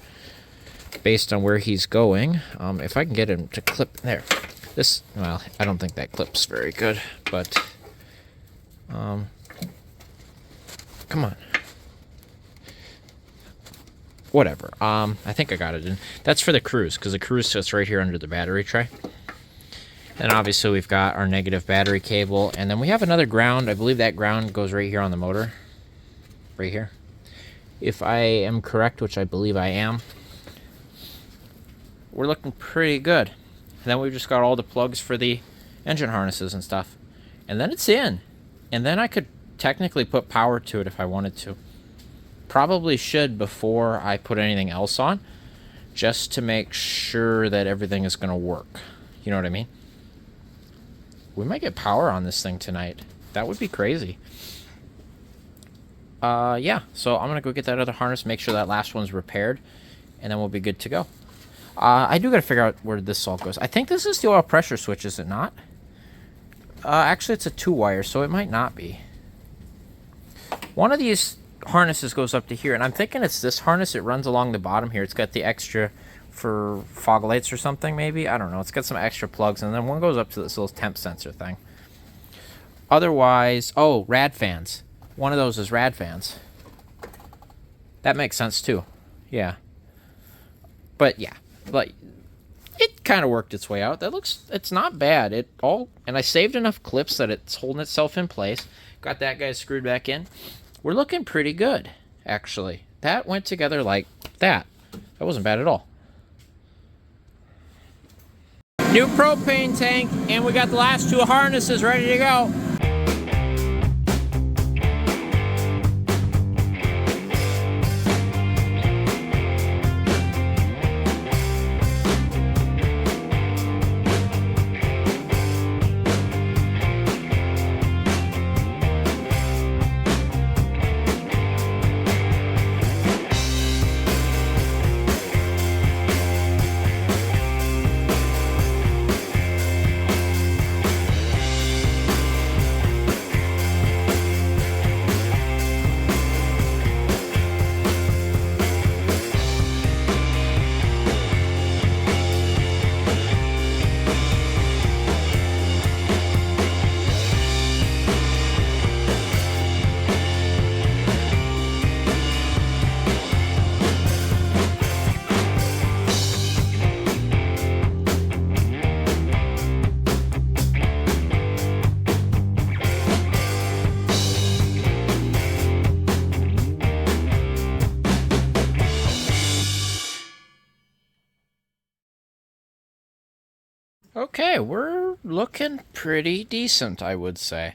Speaker 1: Based on where he's going. If I can get him to clip there. This, well, I don't think that clip's very good, but come on. Whatever. I think I got it in. That's for the cruise, because the cruise sits right here under the battery tray. And obviously we've got our negative battery cable, and then we have another ground. I believe that ground goes right here on the motor. Right here. If I am correct, which I believe I am, we're looking pretty good. And then we've just got all the plugs for the engine harnesses and stuff. And then it's in. And then I could technically put power to it if I wanted to. Probably should before I put anything else on, just to make sure that everything is going to work. You know what I mean? We might get power on this thing tonight. That would be crazy. Yeah, so I'm going to go get that other harness, make sure that last one's repaired, and then we'll be good to go. I do got to figure out where this all goes. I think this is the oil pressure switch, is it not? Actually, it's a 2-wire, so it might not be. One of these harnesses goes up to here, and I'm thinking it's this harness. It runs along the bottom here. It's got the extra for fog lights or something, maybe. I don't know. It's got some extra plugs, and then one goes up to this little temp sensor thing. Otherwise, oh, rad fans. One of those is rad fans. That makes sense, too. Yeah. But, yeah. But it kind of worked its way out. That looks, it's not bad. And I saved enough clips that it's holding itself in place. Got that guy screwed back in. We're looking pretty good, actually. That went together like that. That wasn't bad at all. New propane tank, and we got the last 2 harnesses ready to go. Okay, we're looking pretty decent, I would say.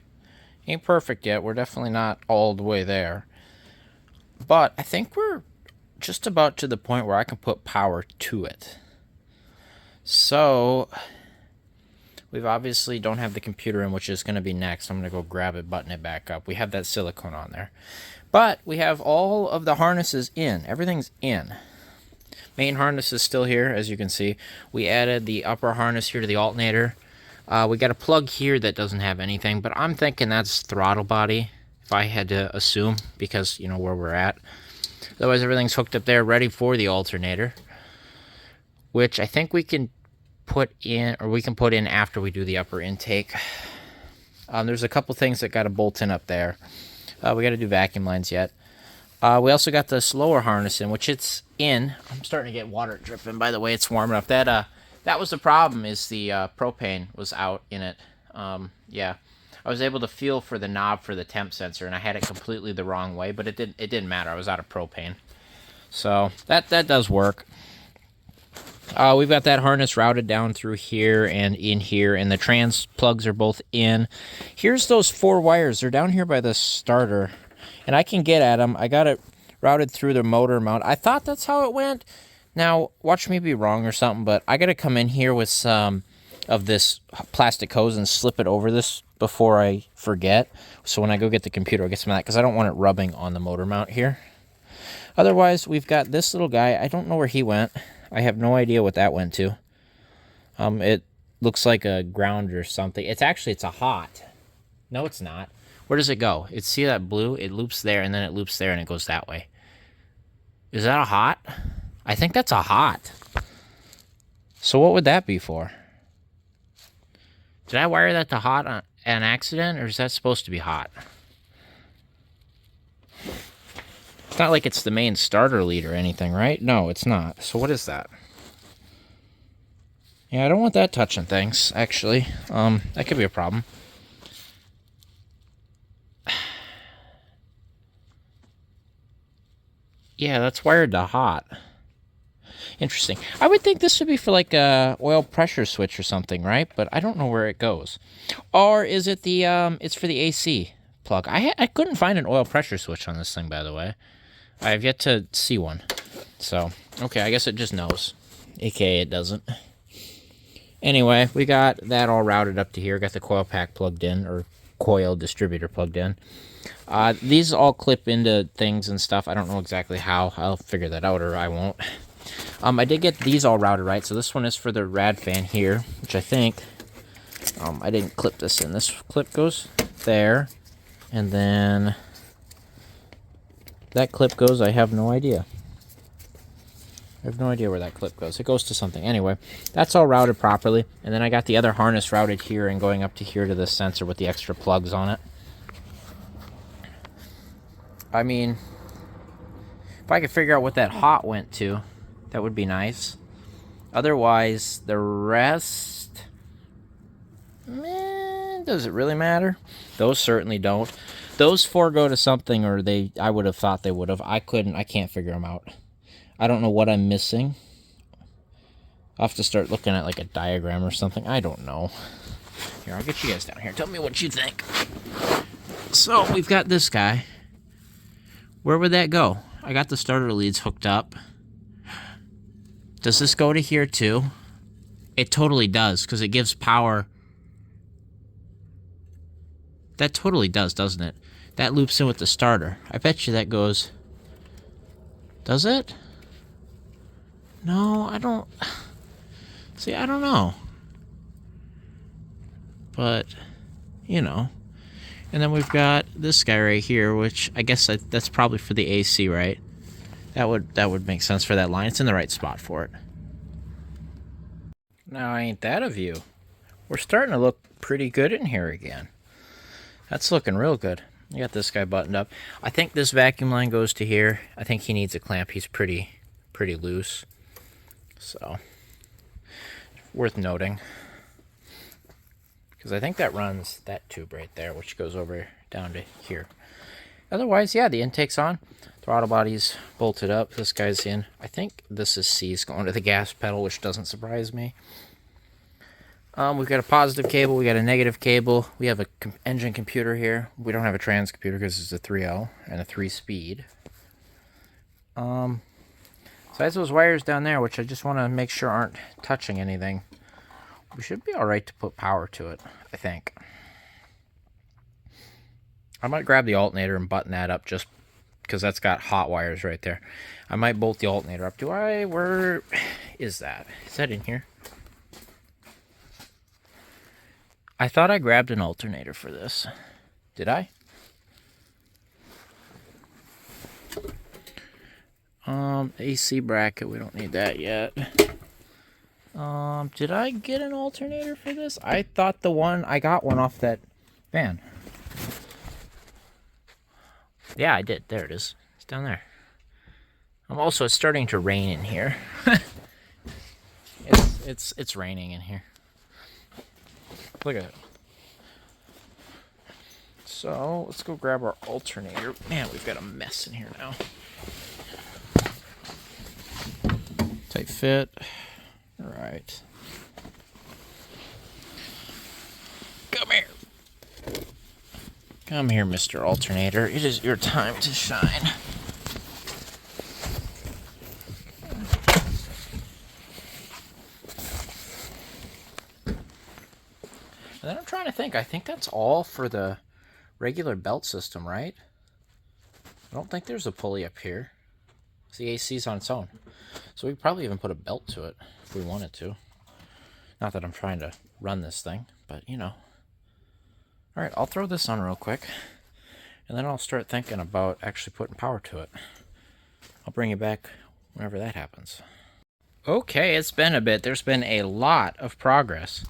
Speaker 1: Ain't perfect yet. We're definitely not all the way there. But I think we're just about to the point where I can put power to it. So, we've obviously don't have the computer in, which is going to be next. I'm going to go grab it, button it back up. We have that silicone on there. But we have all of the harnesses in. Everything's in. Main harness is still here, as you can see. We added the upper harness here to the alternator. We got a plug here that doesn't have anything, but I'm thinking that's throttle body, if I had to assume, because, you know, where we're at. Otherwise, everything's hooked up there, ready for the alternator, which I think we can put in, or we can put in after we do the upper intake. There's a couple things that got to bolt in up there. We got to do vacuum lines yet. We also got the slower harness in, which it's in. I'm starting to get water dripping, by the way. It's warm enough. That was the problem, is the propane was out in it. Yeah, I was able to feel for the knob for the temp sensor, and I had it completely the wrong way, but it didn't matter. I was out of propane. So that does work. We've got that harness routed down through here and in here, and the trans plugs are both in. Here's those 4 wires. They're down here by the starter, and I can get at them. I got it routed through the motor mount. I thought that's how it went. Now, watch me be wrong or something, but I got to come in here with some of this plastic hose and slip it over this before I forget. So when I go get the computer, I'll get some of that, because I don't want it rubbing on the motor mount here. Otherwise, we've got this little guy. I don't know where he went. I have no idea what that went to. It looks like a ground or something. It's a hot. No, it's not. Where does it go? See that blue? It loops there, and then it loops there, and it goes that way. Is that a hot? I think that's a hot. So what would that be for? Did I wire that to hot on an accident, or is that supposed to be hot? It's not like it's the main starter lead or anything, right? No, it's not. So what is that? Yeah, I don't want that touching things, actually. That could be a problem. Yeah, that's wired to hot. Interesting. I would think this would be for like a oil pressure switch or something, right? But I don't know where it goes. Or is it the, it's for the AC plug. I couldn't find an oil pressure switch on this thing, by the way. I have yet to see one. So, okay, I guess it just knows. AKA it doesn't. Anyway, we got that all routed up to here. Got the coil pack plugged in, or coil distributor plugged in. These all clip into things and stuff. I don't know exactly how. I'll figure that out, or I won't. I did get these all routed right. So this one is for the rad fan here, which I think I didn't clip this in. This clip goes there, and then that clip goes. I have no idea. I have no idea where that clip goes. It goes to something. Anyway, that's all routed properly. And then I got the other harness routed here and going up to here to the sensor with the extra plugs on it. I mean, if I could figure out what that hot went to, that would be nice. Otherwise, the rest, does it really matter? Those certainly don't. Those 4 go to something, or I would have thought they would have. I can't figure them out. I don't know what I'm missing. I'll have to start looking at like a diagram or something. I don't know. Here, I'll get you guys down here. Tell me what you think. So, we've got this guy. Where would that go? I got the starter leads hooked up. Does this go to here too? It totally does, because it gives power. That totally does, doesn't it? That loops in with the starter. I bet you that goes... Does it? No, I don't... See, I don't know. But, you know. And then we've got this guy right here, which I guess that's probably for the AC, right? That would make sense for that line. It's in the right spot for it. Now, ain't that a view? We're starting to look pretty good in here again. That's looking real good. I got this guy buttoned up. I think this vacuum line goes to here. I think he needs a clamp. He's pretty loose. So, worth noting. Because I think that runs that tube right there, which goes over down to here. Otherwise, yeah, the intake's on. Throttle body's bolted up. This guy's in. I think this is C's going to the gas pedal, which doesn't surprise me. We've got a positive cable. We got a negative cable. We have a engine computer here. We don't have a trans computer because it's a 3L and a 3-speed. Besides those wires down there, which I just want to make sure aren't touching anything, we should be all right to put power to it, I think. I might grab the alternator and button that up just because that's got hot wires right there. I might bolt the alternator up. Where is that? Is that in here? I thought I grabbed an alternator for this. Did I? AC bracket, we don't need that yet. Did I get an alternator for this? I thought I got one off that van. Yeah, I did. There it is. It's down there. It's starting to rain in here. It's raining in here. Look at it. So let's go grab our alternator. Man, we've got a mess in here now. Tight fit. All right. Come here. Come here, Mr. Alternator. It is your time to shine. And then I'm trying to think. I think that's all for the regular belt system, right? I don't think there's a pulley up here. The AC's on its own. So we could probably even put a belt to it if we wanted to. Not that I'm trying to run this thing, but you know. Alright, I'll throw this on real quick. And then I'll start thinking about actually putting power to it. I'll bring you back whenever that happens. Okay, it's been a bit. There's been a lot of progress.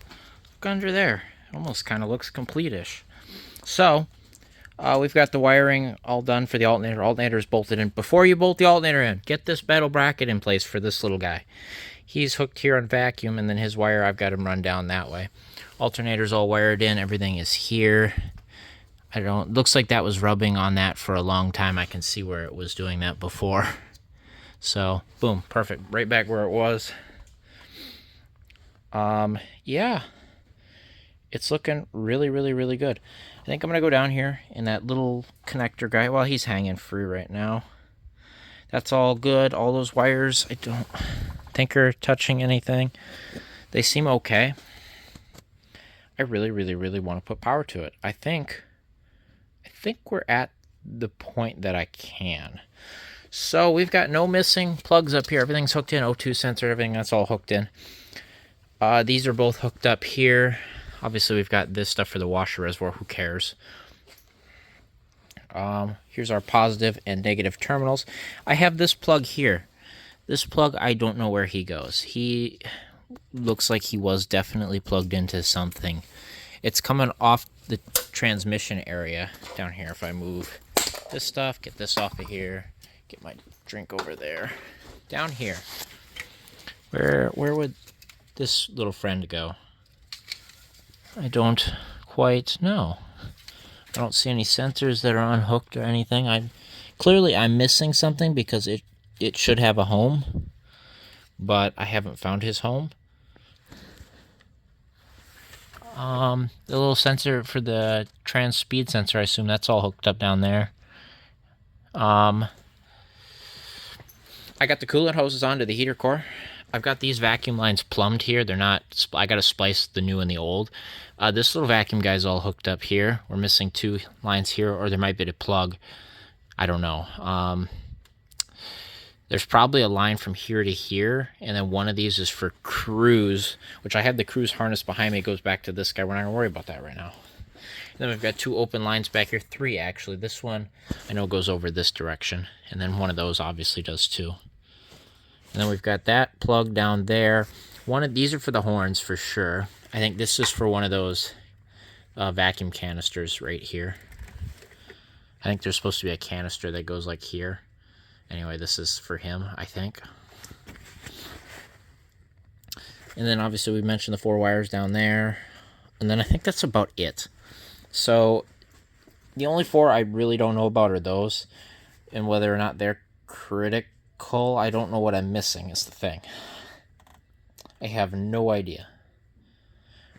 Speaker 1: Look under there. It almost kind of looks complete-ish. So, we've got the wiring all done for the alternator. Alternator is bolted in. Before you bolt the alternator in, get this metal bracket in place for this little guy. He's hooked here on vacuum, and then his wire, I've got him run down that way. Alternator's all wired in. Everything is here. Looks like that was rubbing on that for a long time. I can see where it was doing that before. So, boom, perfect. Right back where it was. Yeah. It's looking really, really, really good. I think I'm going to go down here in that little connector guy. Well, he's hanging free right now. That's all good. All those wires, I don't think are touching anything. They seem okay. I really, really, really want to put power to it. I think we're at the point that I can. So we've got no missing plugs up here. Everything's hooked in. O2 sensor, everything that's all hooked in. These are both hooked up here. Obviously, we've got this stuff for the washer reservoir. Who cares? Here's our positive and negative terminals. I have this plug here. This plug, I don't know where he goes. He looks like he was definitely plugged into something. It's coming off the transmission area down here. If I move this stuff, get this off of here, get my drink over there. Down here. Where would this little friend go? I don't quite know. I don't see any sensors that are unhooked or anything. Clearly I'm missing something because it should have a home, but I haven't found his home. The little sensor for the trans speed sensor, I assume that's all hooked up down there. I got the coolant hoses onto the heater core. I've got these vacuum lines plumbed here. They're not, I got to splice the new and the old. This little vacuum guy's all hooked up here. We're missing 2 lines here, or there might be a plug. I don't know. There's probably a line from here to here, and then one of these is for cruise, which I have the cruise harness behind me. It goes back to this guy. We're not going to worry about that right now. And then we've got 2 open lines back here. 3, actually. This one, I know, goes over this direction, and then one of those obviously does too. And then we've got that plug down there. These are for the horns for sure. I think this is for one of those vacuum canisters right here. I think there's supposed to be a canister that goes like here. Anyway, this is for him, I think. And then obviously we mentioned the 4 wires down there. And then I think that's about it. So the only 4 I really don't know about are those. And whether or not they're critical, I don't know what I'm missing is the thing. I have no idea.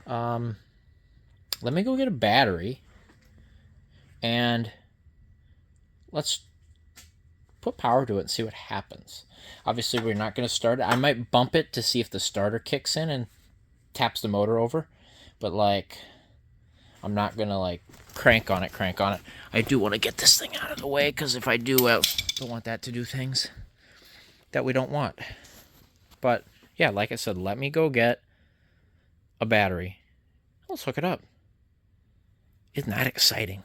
Speaker 1: Let me go get a battery. And let's put power to it and see what happens. Obviously, we're not going to start it. I might bump it to see if the starter kicks in and taps the motor over. But, like, I'm not going to, like, crank on it. I do want to get this thing out of the way, because if I do, I don't want that to do things that we don't want. But yeah, like I said, let me go get a battery. Let's hook it up. Isn't that exciting?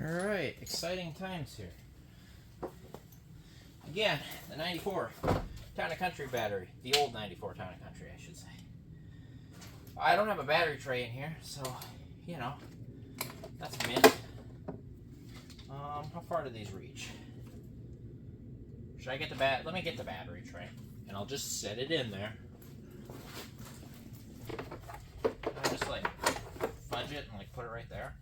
Speaker 1: Alright, exciting times here. Again, the 94 Town & Country battery. The old 94 Town & Country, I should say. I don't have a battery tray in here, so, you know, that's a mint. How far do these reach? Should I get the let me get the battery tray, and I'll just set it in there. And I just like fudge it and like put it right there.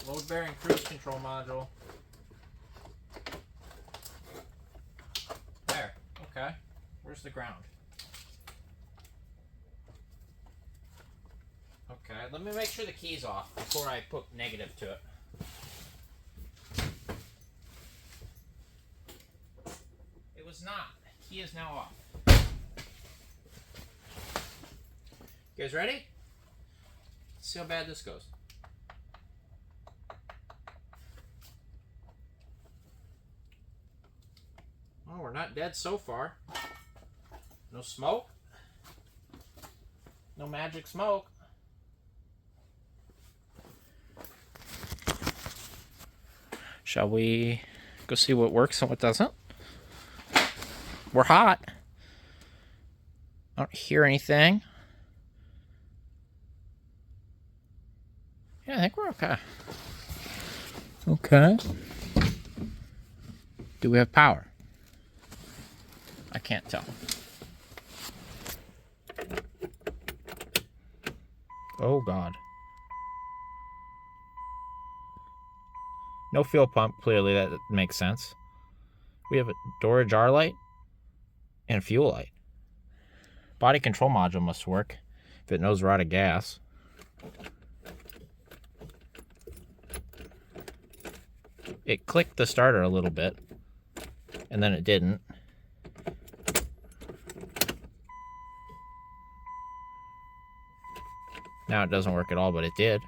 Speaker 1: Load bearing cruise control module. There. Okay. Where's the ground? Okay, let me make sure the key's off before I put negative to it. It was not. The key is now off. You guys ready? Let's see how bad this goes. Oh, we're not dead so far. No smoke. No magic smoke. Shall we go see what works and what doesn't? We're hot. I don't hear anything. Yeah, I think we're okay. Okay. Do we have power? I can't tell. Oh, God. No fuel pump, clearly that makes sense. We have a door ajar light and a fuel light. Body control module must work if it knows we're out of gas. It clicked the starter a little bit, and then it didn't. Now it doesn't work at all, but it did.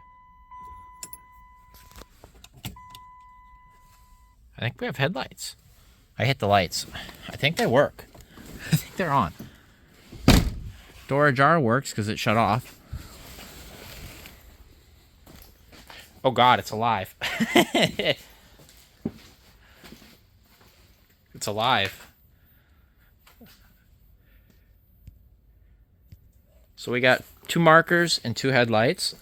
Speaker 1: I think we have headlights. I hit the lights. I think they work. I think they're on. Door ajar works because it shut off. Oh God, it's alive. It's alive. So we got 2 markers and 2 headlights.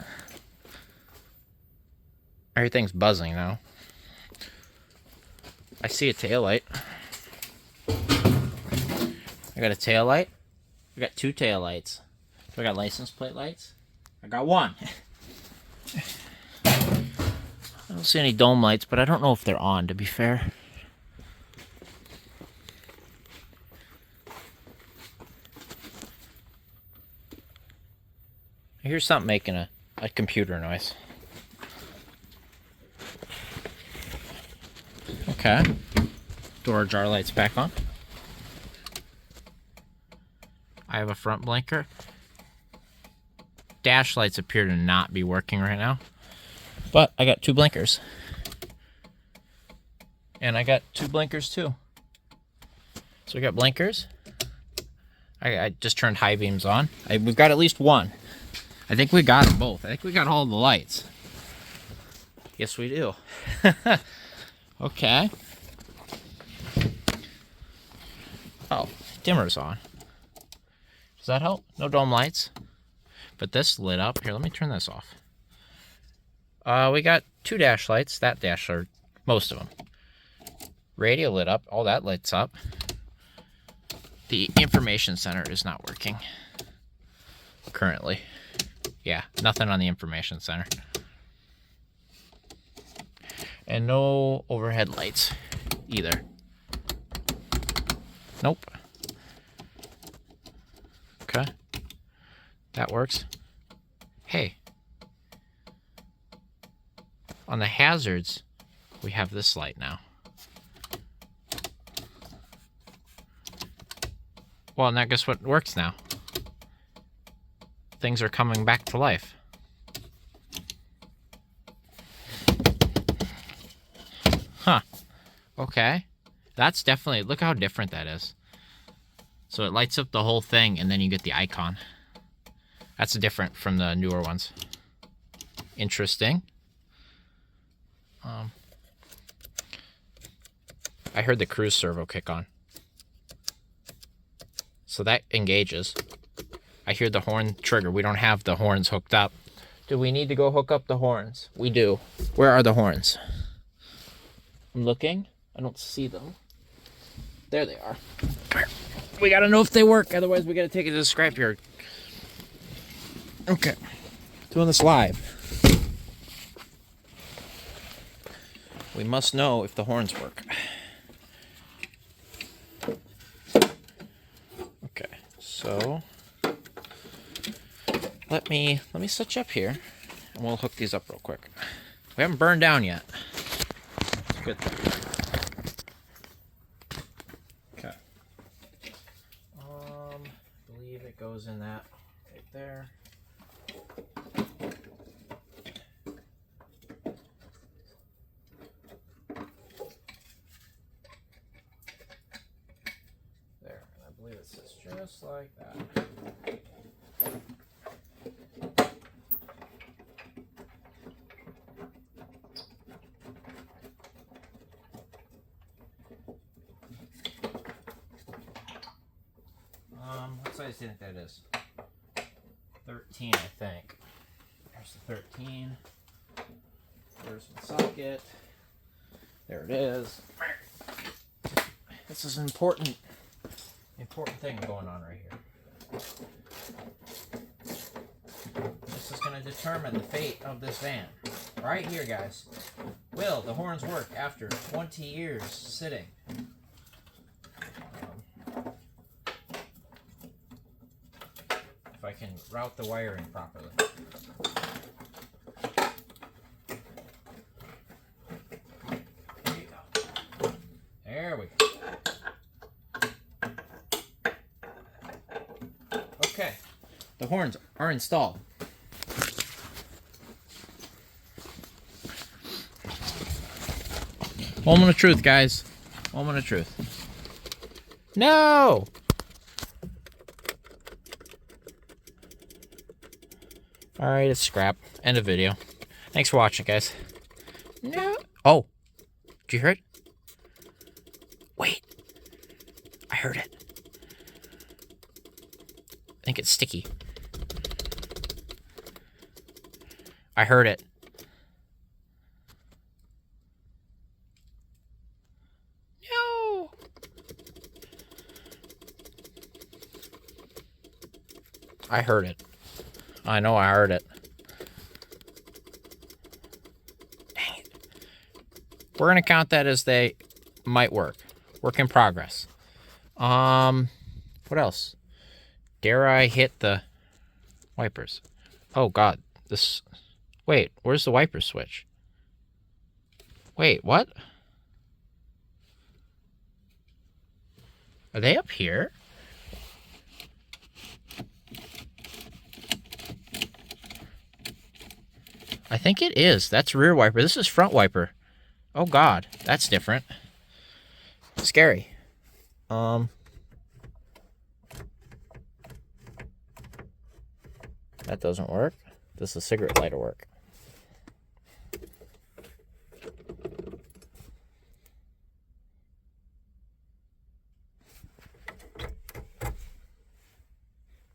Speaker 1: Everything's buzzing now. I see a taillight. I got a taillight. I got 2 taillights. Do I got license plate lights? I got 1. I don't see any dome lights, but I don't know if they're on, to be fair. I hear something making a computer noise. Okay. Door ajar lights back on. I have a front blinker. Dash lights appear to not be working right now. But I got 2 blinkers. And I got 2 blinkers too. So we got blinkers. I just turned high beams on. We've got at least 1. I think we got them both. I think we got all the lights. Yes, we do. Okay. Oh, dimmer's on. Does that help? No dome lights. But this lit up. Here, let me turn this off. We got 2 dash lights. That dash, or most of them. Radio lit up. All that lights up. The information center is not working currently. Yeah, nothing on the information center. And no overhead lights either. Nope. Okay. That works. Hey. On the hazards, we have this light now. Well, now guess what works now? Things are coming back to life. Huh. Okay. That's definitely... Look how different that is. So it lights up the whole thing, and then you get the icon. That's different from the newer ones. Interesting. I heard the cruise servo kick on. So that engages. I hear the horn trigger. We don't have the horns hooked up. Do we need to go hook up the horns? We do. Where are the horns? I'm looking. I don't see them. There they are. Come here. We gotta know if they work. Otherwise, we gotta take it to the scrapyard. Okay. Doing this live. We must know if the horns work. Okay, so let me switch up here, and we'll hook these up real quick. We haven't burned down yet. It's a good thing. Okay. I believe it goes in that right there. Just like that. What size do you think that is? 13, I think. There's the 13. There's the socket. There it is. This is an important thing going on right here. This is going to determine the fate of this van. Right here, guys. Will the horns work after 20 years sitting? If I can route the wiring properly. There you go. There we go. Okay, the horns are installed. Moment of truth, guys. Moment of truth. No! Alright, it's scrap. End of video. Thanks for watching, guys. No! Oh! Did you hear it? Wait. I heard it. I think it's sticky. I heard it. No. I heard it. I know I heard it. Dang it. We're going to count that as they might work. Work in progress. What else? Dare I hit the wipers? Oh, God. This... Wait, where's the wiper switch? Wait, what? Are they up here? I think it is. That's rear wiper. This is front wiper. Oh, God. That's different. Scary. That doesn't work. Does the cigarette lighter work?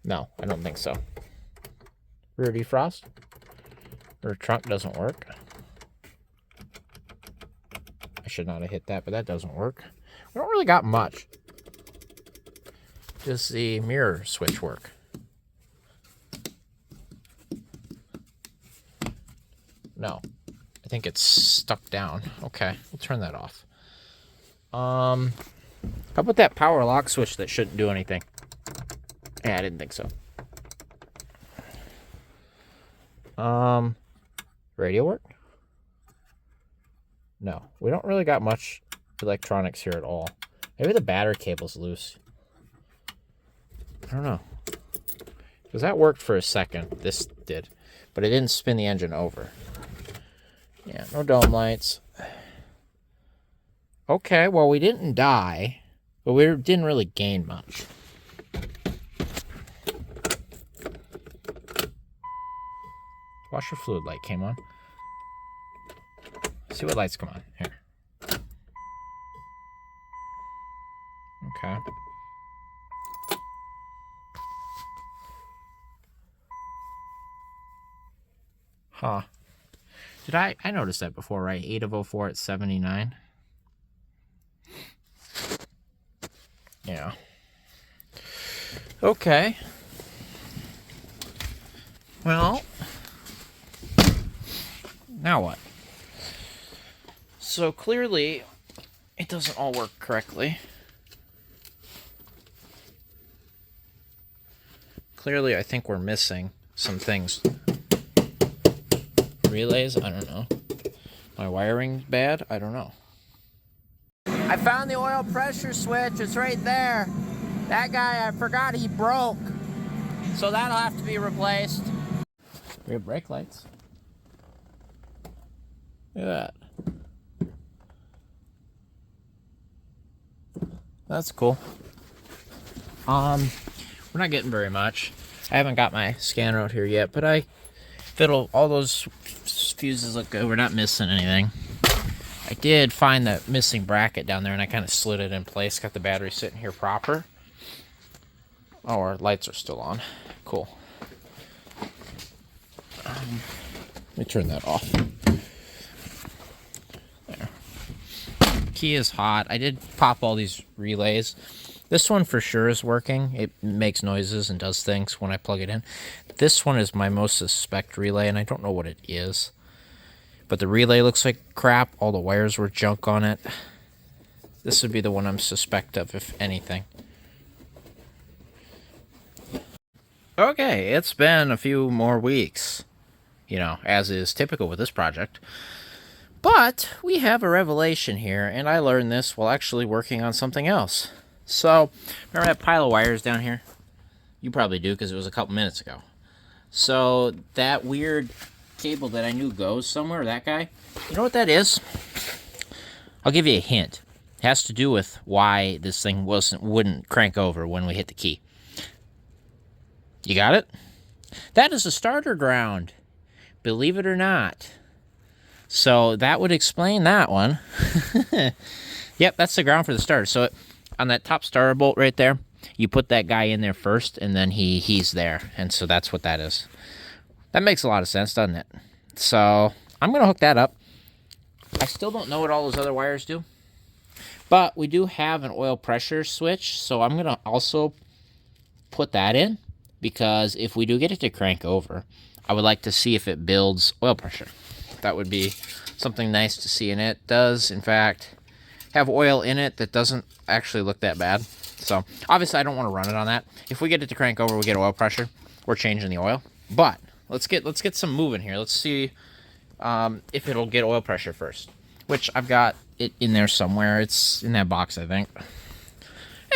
Speaker 1: No, I don't think so. Rear defrost? Rear trunk doesn't work. I should not have hit that, but that doesn't work. We don't really got much. Does the mirror switch work? No. I think it's stuck down. Okay, we'll turn that off. How about that power lock switch that shouldn't do anything? Yeah, I didn't think so. Radio work? No, we don't really got much electronics here at all. Maybe the battery cable's loose. I don't know. Because that worked for a second. This did. But it didn't spin the engine over. Yeah, no dome lights. Okay, well, we didn't die. But we didn't really gain much. Washer fluid light came on. See what lights come on. Here. Okay. Huh. Did I noticed that before, right? 8 of 04 at 79. Yeah. Okay. Well, now what? So clearly, it doesn't all work correctly. Clearly, I think we're missing some things. Relays? I don't know. My wiring's bad? I don't know. I found the oil pressure switch. It's right there. That guy, I forgot he broke. So that'll have to be replaced. We have brake lights. Look at that. That's cool. We're not getting very much. I haven't got my scanner out here yet, but all those fuses look good. We're not missing anything. I did find that missing bracket down there, and I kind of slid it in place. Got the battery sitting here proper. Oh, our lights are still on. Cool. Let me turn that off. There. Key is hot. I did pop all these relays. This one for sure is working. It makes noises and does things when I plug it in. This one is my most suspect relay, and I don't know what it is. But the relay looks like crap. All the wires were junk on it. This would be the one I'm suspect of, if anything. Okay, it's been a few more weeks, you know, as is typical with this project. But we have a revelation here, and I learned this while actually working on something else. So, remember that pile of wires down here? You probably do, because it was a couple minutes ago. So, that weird cable that I knew goes somewhere, that guy, you know what that is? I'll give you a hint. It has to do with why this thing wouldn't crank over when we hit the key. You got it? That is a starter ground, believe it or not. So that would explain that one. Yep, that's the ground for the starter. So on that top starter bolt right there, you put that guy in there first, and then he's there. And so that's what that is. That makes a lot of sense, doesn't it? So I'm going to hook that up. I still don't know what all those other wires do. But we do have an oil pressure switch, so I'm going to also put that in. Because if we do get it to crank over, I would like to see if it builds oil pressure. That would be something nice to see. And it does, in fact, have oil in it that doesn't actually look that bad. So, obviously, I don't want to run it on that. If we get it to crank over, we get oil pressure. We're changing the oil. But let's get some moving here. Let's see if it'll get oil pressure first. Which I've got it in there somewhere. It's in that box, I think.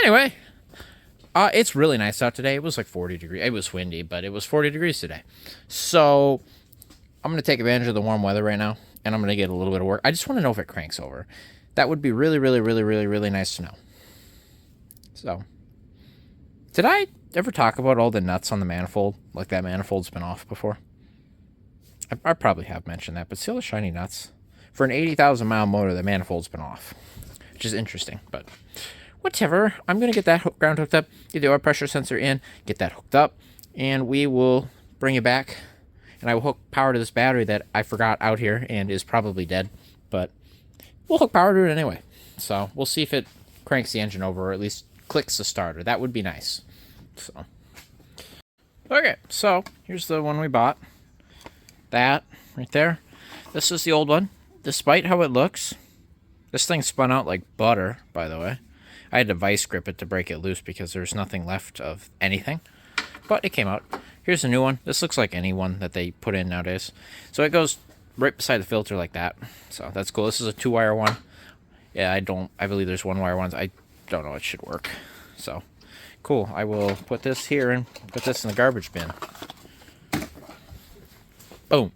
Speaker 1: Anyway. It's really nice out today. It was like 40 degrees. It was windy, but it was 40 degrees today. So I'm going to take advantage of the warm weather right now, and I'm going to get a little bit of work. I just want to know if it cranks over. That would be really, really, really, really, really nice to know. So, did I ever talk about all the nuts on the manifold? Like that manifold's been off before? I probably have mentioned that, but see all the shiny nuts? For an 80,000 mile motor, the manifold's been off, which is interesting, but whatever. I'm going to get that ground hooked up, get the oil pressure sensor in, get that hooked up, and we will bring it back, and I will hook power to this battery that I forgot out here and is probably dead, but we'll hook power to it anyway. So we'll see if it cranks the engine over, or at least clicks the starter. That would be nice. So, okay, so here's the one we bought. That right there. This is the old one. Despite how it looks, this thing spun out like butter, by the way. I had to vice grip it to break it loose because there's nothing left of anything. But it came out. Here's a new one. This looks like any one that they put in nowadays. So it goes right beside the filter like that. So that's cool. This is a 2-wire one. Yeah, I believe there's 1-wire ones. I don't know. It should work. So cool. I will put this here and put this in the garbage bin. Boom.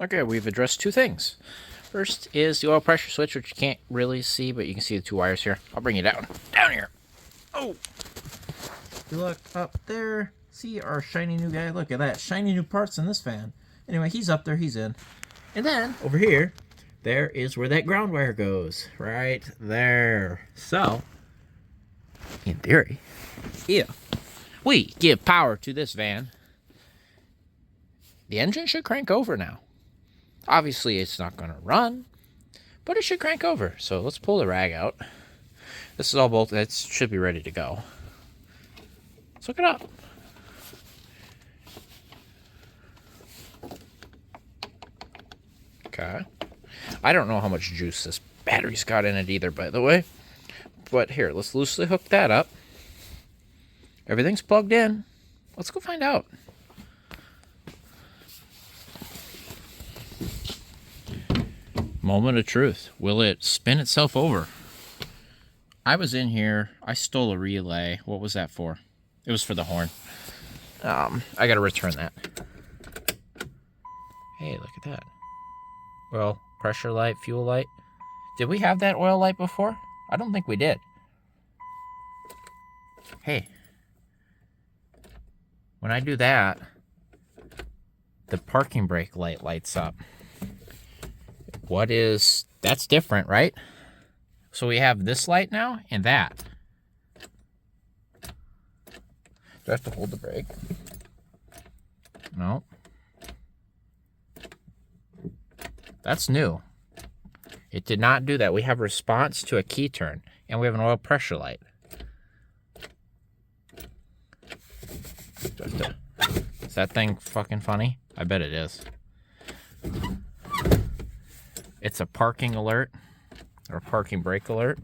Speaker 1: Okay, we've addressed 2 things. First is the oil pressure switch, which you can't really see, but you can see the 2 wires here. I'll bring you down. Down here. Oh! If you look up there, see our shiny new guy? Look at that. Shiny new parts in this fan. Anyway, he's up there. He's in. And then, over here, there is where that ground wire goes. Right there. So, in theory, if we give power to this van, the engine should crank over now. Obviously, it's not going to run, but it should crank over. So let's pull the rag out. This is all bolted. It should be ready to go. Let's hook it up. Okay. I don't know how much juice this battery's got in it either, by the way. But here, let's loosely hook that up. Everything's plugged in. Let's go find out. Moment of truth. Will it spin itself over? I was in here. I stole a relay. What was that for? It was for the horn. I gotta return that. Hey, look at that. Well, pressure light, fuel light. Did we have that oil light before? I don't think we did. Hey. When I do that, the parking brake light lights up. That's different, right? So we have this light now and that. Do I have to hold the brake? No. That's new. It did not do that. We have response to a key turn, and we have an oil pressure light. Is that thing fucking funny? I bet it is. It's a parking alert, or parking brake alert.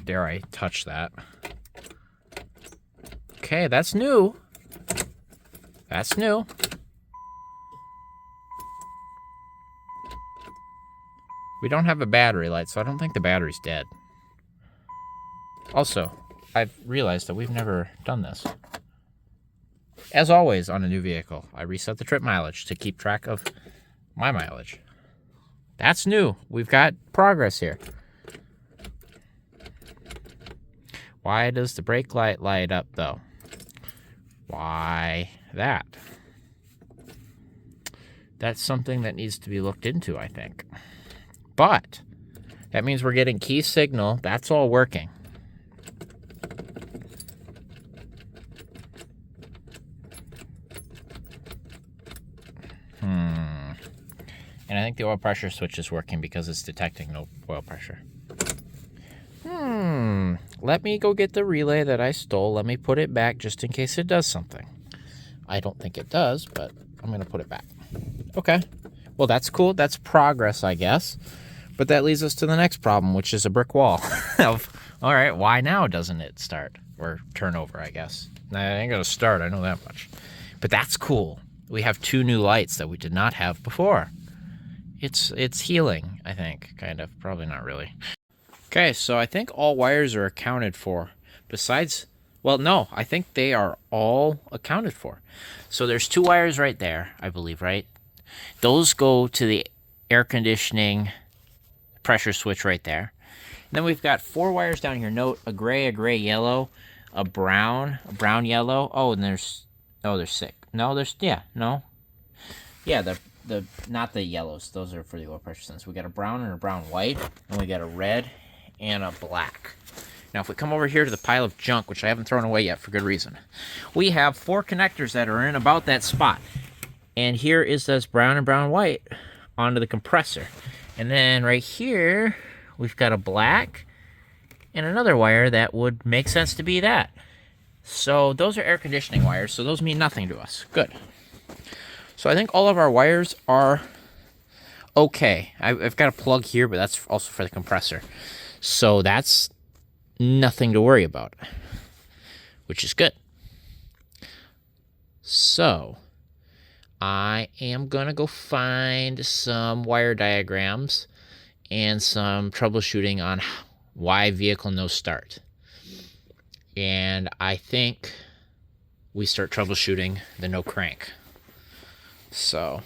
Speaker 1: Dare I touch that? Okay, that's new. That's new. We don't have a battery light, so I don't think the battery's dead. Also, I've realized that we've never done this. As always on a new vehicle, I reset the trip mileage to keep track of my mileage. That's new. We've got progress here. Why does the brake light light up, though? Why that? That's something that needs to be looked into, I think. But that means we're getting key signal. That's all working. And I think the oil pressure switch is working because it's detecting no oil pressure. Let me go get the relay that I stole. Let me put it back just in case it does something. I don't think it does, but I'm going to put it back. Okay. Well, that's cool. That's progress, I guess. But that leads us to the next problem, which is a brick wall. All right, why now doesn't it start? Or turn over, I guess. Nah, it ain't going to start. I know that much. But that's cool. We have 2 new lights that we did not have before. It's healing, I think, kind of. Probably not really. Okay, so I think all wires are accounted for. Besides, well, no, I think they are all accounted for. So there's 2 wires right there, I believe, right? Those go to the air conditioning pressure switch right there. And then we've got 4 wires down here. Note, a gray yellow, a brown yellow. Oh, and there's 6. No, Yeah, the not the yellows. Those are for the oil pressure sensor. We got a brown and a brown white, and we got a red and a black. Now, if we come over here to the pile of junk, which I haven't thrown away yet for good reason, we have 4 connectors that are in about that spot. And here is this brown and brown white onto the compressor. And then right here, we've got a black and another wire that would make sense to be that. So those are air conditioning wires, so those mean nothing to us. Good. So I think all of our wires are okay. I've got a plug here, but that's also for the compressor. So that's nothing to worry about, which is good. So I am going to go find some wire diagrams and some troubleshooting on why vehicle no start. And I think we start troubleshooting the no crank. So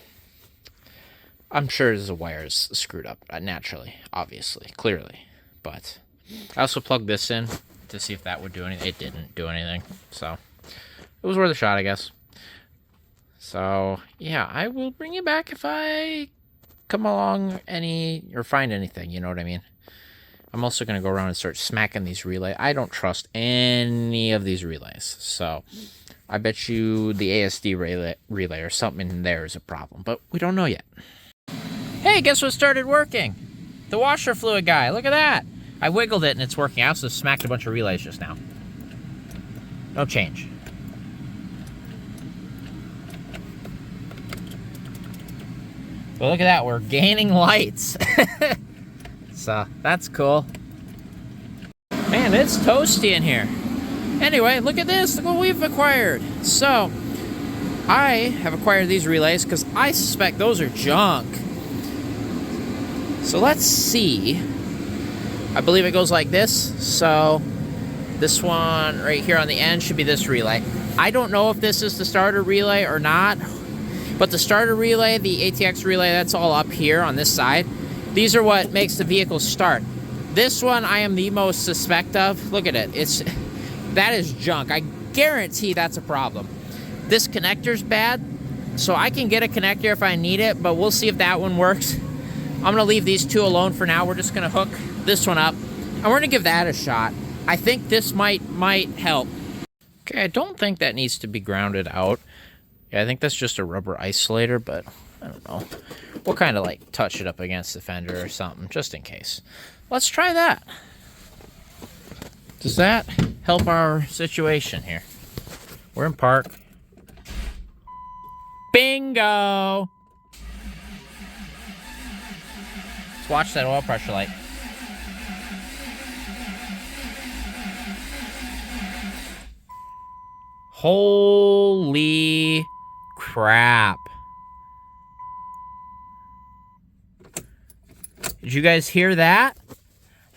Speaker 1: I'm sure the wire's screwed up naturally, obviously, clearly. But I also plugged this in to see if that would do anything. It didn't do anything. So it was worth a shot, I guess. So yeah, I will bring you back if I come along or find anything, you know what I mean? I'm also going to go around and start smacking these relays. I don't trust any of these relays. So I bet you the ASD relay or something in there is a problem, but we don't know yet. Hey, guess what started working? The washer fluid guy. Look at that. I wiggled it and it's working. I also smacked a bunch of relays just now. No change. But look at that, we're gaining lights. So that's cool. Man, it's toasty in here. Anyway, look at this. Look what we've acquired. So I have acquired these relays because I suspect those are junk. So let's see. I believe it goes like this. So this one right here on the end should be this relay. I don't know if this is the starter relay or not, but the starter relay, the ATX relay, that's all up here on this side. These are what makes the vehicle start. This one I am the most suspect of. Look at it. That is junk. I guarantee that's a problem. This connector's bad, so I can get a connector if I need it, but we'll see if that one works. I'm gonna leave these two alone for now. We're just gonna hook this one up, and we're gonna give that a shot. I think this might help. Okay, I don't think that needs to be grounded out. Yeah, I think that's just a rubber isolator, but I don't know. We'll kind of like touch it up against the fender or something, just in case. Let's try that. Does that help our situation here? We're in park. Bingo! Let's watch that oil pressure light. Holy crap. Did you guys hear that?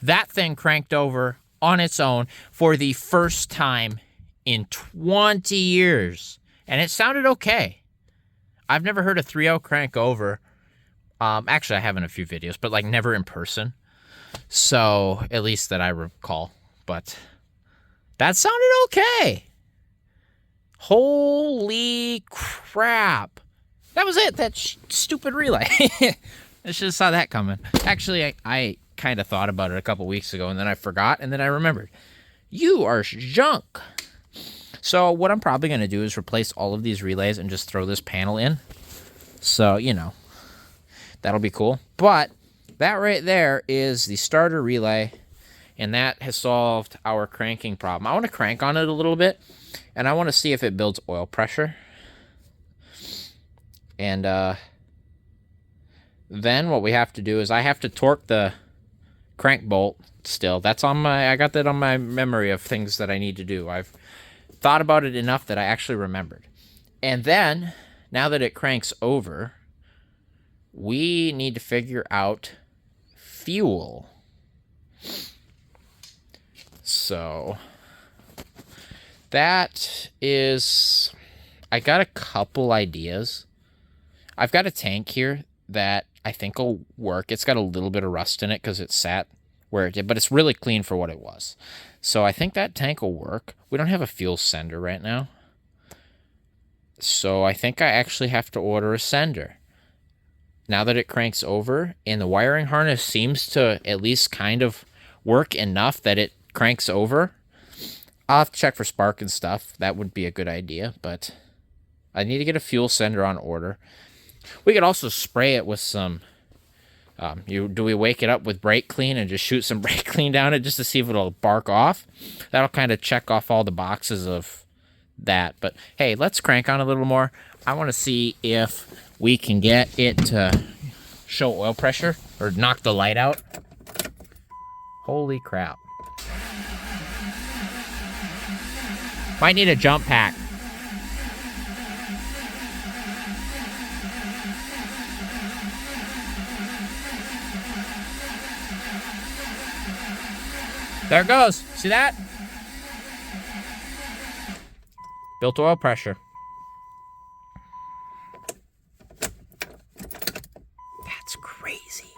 Speaker 1: That thing cranked over on its own for the first time in 20 years. And it sounded okay. I've never heard a 3.0 crank over. Actually, I have in a few videos, but like never in person. So, at least that I recall. But that sounded okay. Holy crap. That was it. That stupid relay. I should have saw that coming. Actually, I kind of thought about it a couple weeks ago, and then I forgot, and then I remembered. You are junk. So what I'm probably going to do is replace all of these relays and just throw this panel in. So, you know, that'll be cool. But that right there is the starter relay, and that has solved our cranking problem. I want to crank on it a little bit, and I want to see if it builds oil pressure. And then what we have to do is I have to torque the crank bolt still. That's on I got that on my memory of things that I need to do. I've thought about it enough that I actually remembered. And then, now that it cranks over, we need to figure out fuel. So that is, I got a couple ideas. I've got a tank here that I think will work. It's got a little bit of rust in it because it sat where it did, but it's really clean for what it was. So I think that tank will work. We don't have a fuel sender right now. So I think I actually have to order a sender. Now that it cranks over, and the wiring harness seems to at least kind of work enough that it cranks over. I'll have to check for spark and stuff. That would be a good idea, but I need to get a fuel sender on order. We could also spray it with some, do we wake it up with brake clean and just shoot some brake clean down it just to see if it'll bark off? That'll kind of check off all the boxes of that. But hey, let's crank on a little more. I want to see if we can get it to show oil pressure or knock the light out. Holy crap. Might need a jump pack. There it goes. See that? Built oil pressure. That's crazy.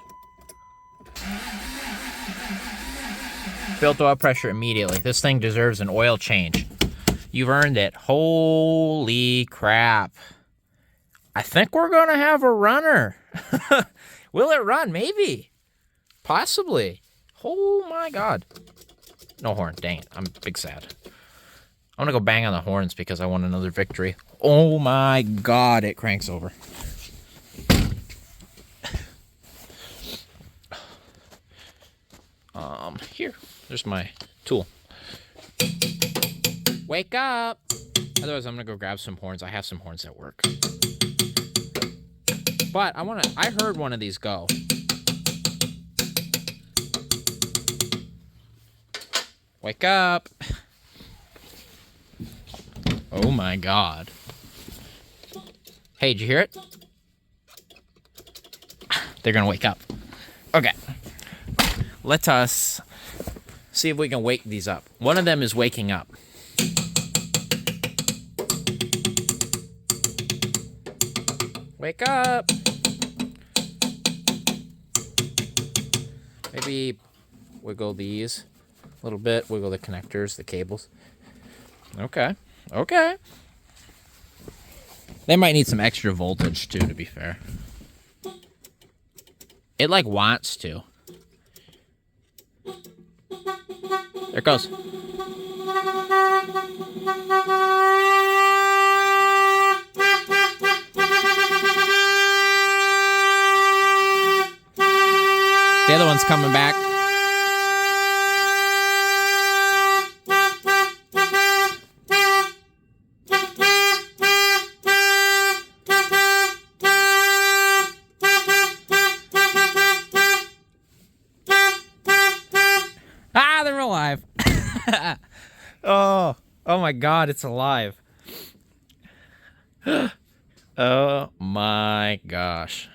Speaker 1: Built oil pressure immediately. This thing deserves an oil change. You've earned it. Holy crap. I think we're going to have a runner. Will it run? Maybe. Possibly. Oh my God. No horn. Dang it. I'm big sad. I'm going to go bang on the horns because I want another victory. Oh my God. It cranks over. Here. There's my tool. Wake up. Otherwise, I'm going to go grab some horns. I have some horns at work. But I heard one of these go. Wake up. Oh my God. Hey, did you hear it? They're gonna wake up. Okay. Let us see if we can wake these up. One of them is waking up. Wake up. Maybe wiggle these a little bit. Wiggle the connectors, the cables. Okay. Okay. They might need some extra voltage too, to be fair. It like wants to. There it goes. The other one's coming back. Ah, they're alive. Oh my God, it's alive. Oh my gosh.